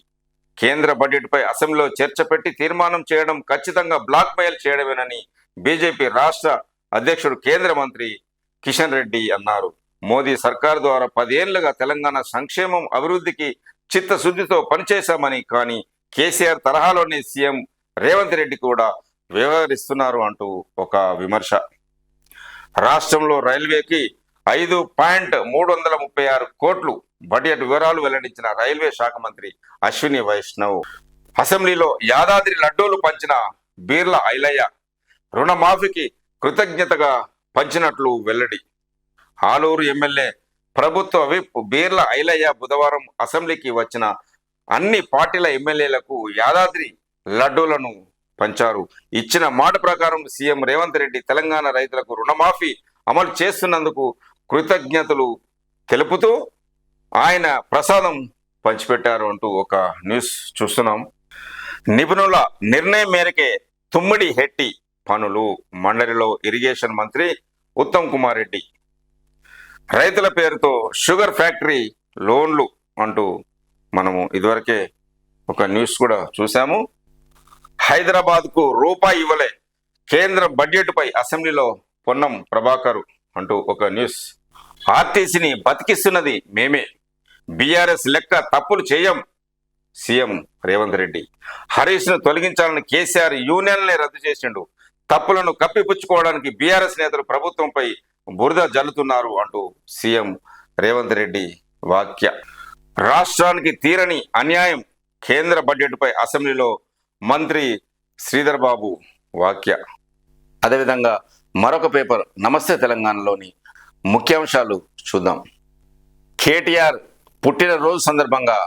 కేంద్ర బడ్జెట్పై అసెంబ్లీలో చర్చ పెట్టి తీర్మానం చేయడం ఖచ్చితంగా బ్లాక్మెయిల్ చేయడమేనని బీజేపీ రాష్ట్ర అధ్యక్షుడు కేంద్ర మంత్రి కిషన్ రెడ్డి అన్నారు. మోదీ సర్కారు ద్వారా 10 ఏళ్లుగా తెలంగాణ సంక్షేమం అభివృద్ధికి చిత్తశుద్ధితో పనిచేశామని, కానీ కేసీఆర్ తరహాలోనే సీఎం రేవంత్ రెడ్డి కూడా వ్యవహరిస్తున్నారు అంటూ ఒక విమర్శ. రాష్ట్రంలో రైల్వేకి 5.336 కోట్లు బడ్జెట్ వివరాలు వెల్లడించిన రైల్వే శాఖ మంత్రి అశ్విని వైష్ణవ్. అసెంబ్లీలో యాదాద్రి లడ్డూలు పంచిన బీర్ల ఐలయ్య రుణమాఫీకి కృతజ్ఞతగా పంచినట్లు వెల్లడి. ఆలూరు ఎమ్మెల్యే ప్రభుత్వ విప్ బీర్ల ఐలయ్య బుధవారం అసెంబ్లీకి వచ్చిన అన్ని పార్టీల ఎమ్మెల్యేలకు యాదాద్రి లడ్డూలను పంచారు. ఇచ్చిన మాట ప్రకారం సీఎం రేవంత్ రెడ్డి తెలంగాణ రైతులకు రుణమాఫీ అమలు చేస్తున్నందుకు కృతజ్ఞతలు తెలుపుతూ ఆయన ప్రసాదం పంచిపెట్టారు అంటూ ఒక న్యూస్ చూస్తున్నాం. నిపుణుల నిర్ణయం మేరకే తుమ్మిడి హెట్టి పనులు మండలిలో ఇరిగేషన్ మంత్రి ఉత్తమ్ కుమార్ రెడ్డి. రైతుల పేరుతో షుగర్ ఫ్యాక్టరీ లోన్లు అంటూ మనము ఇదివరకే ఒక న్యూస్ కూడా చూసాము. హైదరాబాద్కు రూపాయి ఇవ్వలే కేంద్ర బడ్జెట్ పై అసెంబ్లీలో పొన్నం ప్రభాకర్ అంటూ ఒక న్యూస్. ఆర్టీసీని బతికిస్తున్నది మేమే, బీఆర్ఎస్ లెక్క తప్పులు చేయం సీఎం రేవంత్ రెడ్డి. హరీష్ ను తొలగించాలని కేసీఆర్ యూనియన్లే రద్దు చేసిండు, తప్పులను కప్పిపుచ్చుకోవడానికి బీఆర్ఎస్ నేతలు ప్రభుత్వంపై బురద జల్లుతున్నారు అంటూ సీఎం రేవంత్ రెడ్డి వాక్య. రాష్ట్రానికి తీరని అన్యాయం కేంద్ర బడ్జెట్ పై అసెంబ్లీలో మంత్రి శ్రీధర్ బాబు వాక్య. అదేవిధంగా మరొక పేపర్ నమస్తే తెలంగాణలోని ముఖ్యాంశాలు చూద్దాం. కేటీఆర్ పుట్టినరోజు సందర్భంగా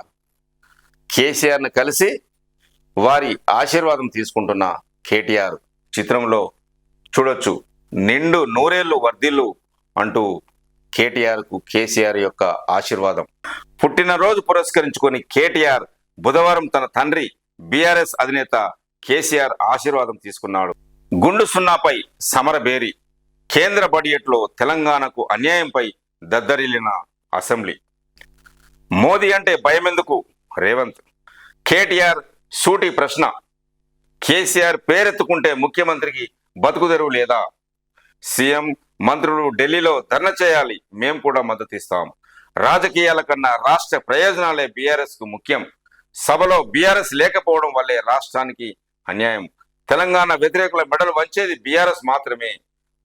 కేసీఆర్ను కలిసి వారి ఆశీర్వాదం తీసుకుంటున్న కేటీఆర్ చిత్రంలో చూడొచ్చు. నిండు నూరేళ్లు వర్ధిల్లు అంటూ కేటీఆర్కు కేసీఆర్ యొక్క ఆశీర్వాదం. పుట్టినరోజు పురస్కరించుకొని కేటీఆర్ బుధవారం తన తండ్రి బీఆర్ఎస్ అధినేత కేసీఆర్ ఆశీర్వాదం తీసుకున్నాడు. గుండు సున్నాపై సమరబేరి కేంద్ర బడ్జెట్లో తెలంగాణకు అన్యాయంపై దద్దరిల్లిన అసెంబ్లీ. మోదీ అంటే భయమెందుకు రేవంత్. కేటీఆర్ సూటి ప్రశ్న. కేసీఆర్ పేరెత్తుకుంటే ముఖ్యమంత్రికి బతుకుదెరువు లేదా? సీఎం మంత్రులు ఢిల్లీలో ధర్నా చేయాలి, మేం కూడా మద్దతు ఇస్తాం. రాజకీయాల కన్నా రాష్ట్ర ప్రయోజనాలే బీఆర్ఎస్ కు ముఖ్యం. సభలో బీఆర్ఎస్ లేకపోవడం వల్లే రాష్ట్రానికి అన్యాయం. తెలంగాణ వ్యతిరేకుల మెడలు వంచేది బీఆర్ఎస్ మాత్రమే.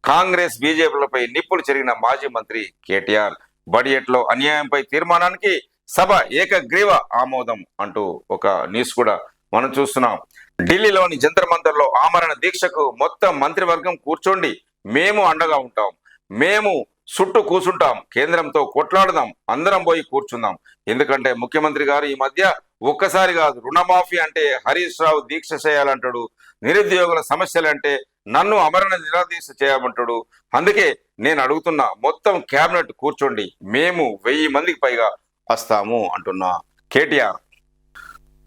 కాంగ్రెస్ బీజేపీలపై నిప్పులు చెరిగిన మాజీ మంత్రి కేటీఆర్. బడ్జెట్లో అన్యాయంపై తీర్మానానికి సభ ఏకగ్రీవ ఆమోదం అంటూ ఒక న్యూస్ కూడా మనం చూస్తున్నాం. ఢిల్లీలోని జంతర్ మంతర్లో ఆమరణ దీక్షకు మొత్తం మంత్రివర్గం కూర్చోండి, మేము అండగా ఉంటాం, మేము చుట్టూ కూర్చుంటాం, కేంద్రంతో కొట్లాడదాం, అందరం పోయి కూర్చుందాం. ఎందుకంటే ముఖ్యమంత్రి గారు ఈ మధ్య ఒక్కసారి కాదు, రుణమాఫీ అంటే హరీష్ రావు దీక్ష చేయాలంటాడు, నిరుద్యోగుల సమస్యలంటే నన్ను అమరణ నిరాదీక్ష చేయమంటాడు. అందుకే నేను అడుగుతున్నా, మొత్తం క్యాబినెట్ కూర్చోండి, మేము 1000 మందికి పైగా వస్తాము అంటున్న కేటీఆర్.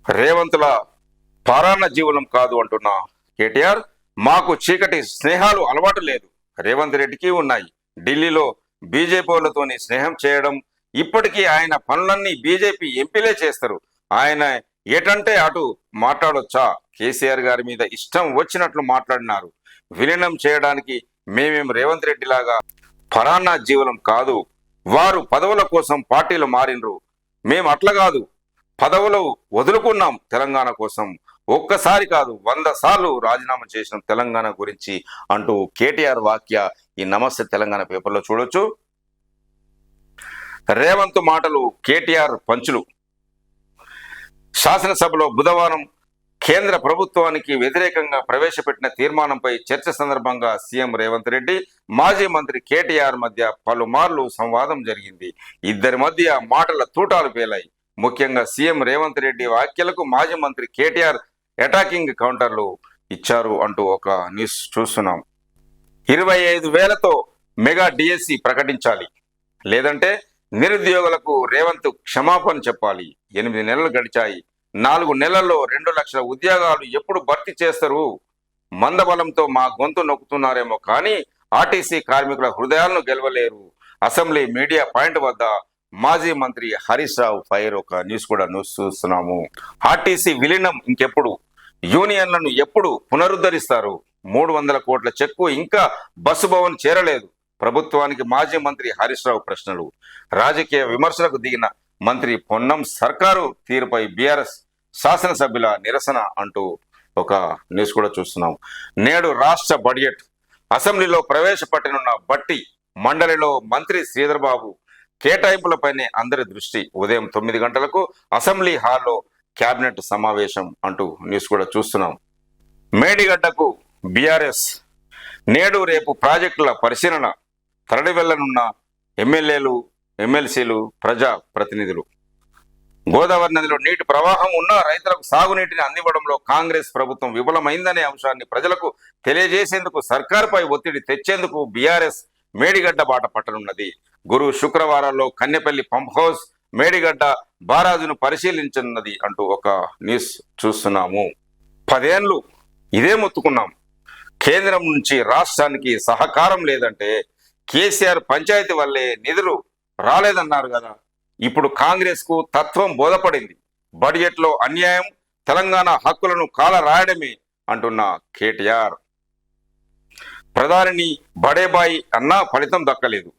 రేవంత్ల పరాన్న జీవనం కాదు అంటున్న కేటీఆర్. మాకు చీకటి స్నేహాలు అలవాటు లేదు, రేవంత్ రెడ్డికి ఉన్నాయి. ఢిల్లీలో బీజేపీలతోని స్నేహం చేయడం, ఇప్పటికీ ఆయన పనులన్నీ బీజేపీ ఎంపీలే చేస్తారు. ఆయన ఎటంటే అటు మాట్లాడొచ్చా? కేసీఆర్ గారి మీద ఇష్టం వచ్చినట్లు మాట్లాడినారు. విలీనం చేయడానికి మేమేం రేవంత్ రెడ్డి లాగా పరాన్న జీవనం కాదు. వారు పదవుల కోసం పార్టీలు మారినరు, మేము అట్లా కాదు, పదవులు వదులుకున్నాం తెలంగాణ కోసం. ఒక్కసారి కాదు 100 సార్లు రాజీనామా చేసిన తెలంగాణ గురించి అంటూ కేటీఆర్ వాక్య ఈ నమస్తే తెలంగాణ పేపర్లో చూడొచ్చు. రేవంత్ మాటలు, కేటీఆర్ పంచులు. శాసనసభలో బుధవారం కేంద్ర ప్రభుత్వానికి వ్యతిరేకంగా ప్రవేశపెట్టిన తీర్మానంపై చర్చ సందర్భంగా సీఎం రేవంత్ రెడ్డి, మాజీ మంత్రి కేటీఆర్ మధ్య పలుమార్లు సంవాదం జరిగింది. ఇద్దరి మధ్య మాటల తూటాలు పేలాయి. ముఖ్యంగా సీఎం రేవంత్ రెడ్డి వ్యాఖ్యలకు మాజీ మంత్రి కేటీఆర్ అటాకింగ్ కౌంటర్లు ఇచ్చారు అంటూ ఒక న్యూస్ చూస్తున్నాం. 25,000తో మెగా డిఎస్సి ప్రకటించాలి, లేదంటే నిరుద్యోగులకు రేవంత్ క్షమాపణ చెప్పాలి. 8 నెలలు గడిచాయి. 4 నెలల్లో 2 లక్షల ఉద్యోగాలు ఎప్పుడు భర్తీ చేస్తారు? మందబలంతో మా గొంతు నొక్కుతున్నారేమో కానీ ఆర్టీసీ కార్మికుల హృదయాలను గెలవలేరు. అసెంబ్లీ మీడియా పాయింట్ వద్ద మాజీ మంత్రి హరీష్ రావు ఫైర్. ఒక న్యూస్ కూడా చూస్తున్నాము. ఆర్టీసీ విలీనం ఇంకెప్పుడు? యూనియన్లను ఎప్పుడు పునరుద్ధరిస్తారు? 300 కోట్ల చెక్కు ఇంకా బస్సు భవన్ చేరలేదు. ప్రభుత్వానికి మాజీ మంత్రి హరీష్ రావు ప్రశ్నలు. రాజకీయ విమర్శలకు దిగిన మంత్రి పొన్నం సర్కారు తీరుపై బీఆర్ఎస్ శాసనసభ్యుల నిరసన అంటూ ఒక న్యూస్ కూడా చూస్తున్నాం. నేడు రాష్ట్ర బడ్జెట్ అసెంబ్లీలో ప్రవేశపెట్టనున్న బట్టి మండలిలో మంత్రి శ్రీధర్ బాబు కేటాయింపులపైనే అందరి దృష్టి. ఉదయం 9 గంటలకు అసెంబ్లీ హాల్లో కేబినెట్ సమావేశం అంటూ న్యూస్ కూడా చూస్తున్నాం. మేడిగడ్డకు బీఆర్ఎస్ నేడు రేపు ప్రాజెక్టుల పరిశీలన తరలి వెళ్లనున్న ఎమ్మెల్యేలు, ఎమ్మెల్సీలు, ప్రజా ప్రతినిధులు. గోదావరి నదిలో నీటి ప్రవాహం ఉన్న రైతులకు సాగునీటిని అందివ్వడంలో కాంగ్రెస్ ప్రభుత్వం విఫలమైందనే అంశాన్ని ప్రజలకు తెలియజేసేందుకు సర్కారుపై ఒత్తిడి తెచ్చేందుకు బీఆర్ఎస్ మేడిగడ్డ బాట పట్టనున్నది. గురు శుక్రవారాల్లో కన్నెపల్లి పంప్ హౌస్, మేడిగడ్డ బారాజును పరిశీలించనున్నది అంటూ ఒక న్యూస్ చూస్తున్నాము. 10 ఏళ్లు ఇదే మొత్తుకున్నాం. కేంద్రం నుంచి రాష్ట్రానికి సహకారం లేదంటే కేసీఆర్ పంచాయతీ వల్లే నిధులు రాలేదన్నారు కదా. ఇప్పుడు కాంగ్రెస్ కు తత్వం బోధపడింది. బడ్జెట్ లో అన్యాయం, తెలంగాణ హక్కులను కాల రాయడమే అంటున్న కేటీఆర్. ప్రధానిని బడేబాయి అన్నా ఫలితం దక్కలేదు.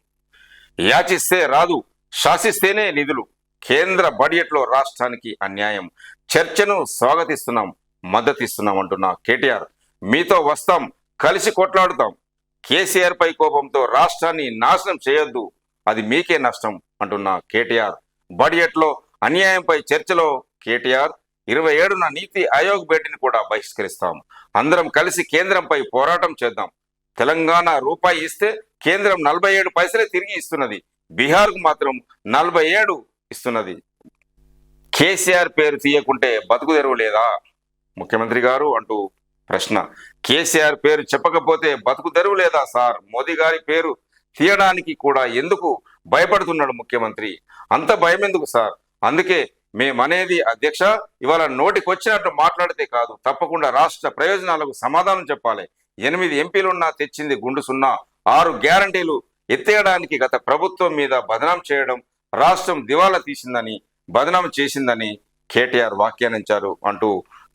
యాచిస్తే రాదు, శాసిస్తేనే నిధులు. కేంద్ర బడ్జెట్ లో రాష్ట్రానికి అన్యాయం. చర్చను స్వాగతిస్తున్నాం, మద్దతిస్తున్నాం అంటున్న కేటీఆర్. మీతో వస్తాం, కలిసి కొట్లాడుతాం. కేసీఆర్ పై కోపంతో రాష్ట్రాన్ని నాశనం చేయొద్దు, అది మీకే నష్టం అంటున్న కేటీఆర్. బడ్జెట్ లో అన్యాయంపై చర్చలో కేటీఆర్ 27న నీతి ఆయోగ్ భేటీని కూడా బహిష్కరిస్తాం. అందరం కలిసి కేంద్రంపై పోరాటం చేద్దాం. తెలంగాణ రూపాయి ఇస్తే కేంద్రం 47 పైసలే తిరిగి ఇస్తున్నది. బీహార్కు మాత్రం 47 ఇస్తున్నది. కేసీఆర్ పేరు తీయకుంటే బతుకు తెరువు లేదా ముఖ్యమంత్రి గారు అంటూ ప్రశ్న. కేసీఆర్ పేరు చెప్పకపోతే బతుకు తెరువు లేదా సార్? మోదీ గారి పేరు తీయడానికి కూడా ఎందుకు భయపడుతున్నాడు ముఖ్యమంత్రి? అంత భయం ఎందుకు సార్? అందుకే మేమనేది అధ్యక్ష, ఇవాళ నోటికొచ్చినట్టు మాట్లాడితే కాదు, తప్పకుండా రాష్ట్ర ప్రయోజనాలకు సమాధానం చెప్పాలి. 8 ఎంపీలున్నా తెచ్చింది గుండు సున్నా. 6 గ్యారంటీలు ఎత్తేయడానికి గత ప్రభుత్వం మీద బదనాం చేయడం, రాష్ట్రం దివాలా తీసిందని, బదనాం చేసిందని కేటీఆర్ వ్యాఖ్యానించారు అంటూ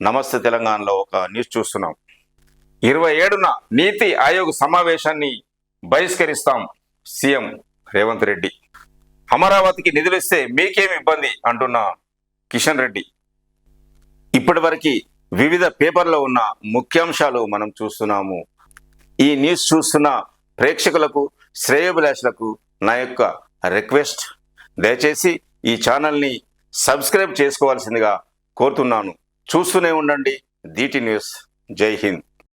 నమస్తే తెలంగాణలో ఒక న్యూస్ చూస్తున్నాం. 27న నీతి ఆయోగ్ సమావేశాన్ని బహిష్కరిస్తాం సీఎం రేవంత్ రెడ్డి. అమరావతికి నిధులిస్తే మీకేమి ఇబ్బంది అంటున్న కిషన్ రెడ్డి. ఇప్పటివరకు వివిధ పేపర్లో ఉన్న ముఖ్యాంశాలు మనం చూస్తున్నాము. ఈ న్యూస్ చూస్తున్న ప్రేక్షకులకు, శ్రేయోభిలాషులకు నా యొక్క రిక్వెస్ట్, దయచేసి ఈ ఛానల్ని సబ్స్క్రైబ్ చేసుకోవాల్సిందిగా కోరుతున్నాను. చూస్తూనే ఉండండి DT న్యూస్. జై హింద్.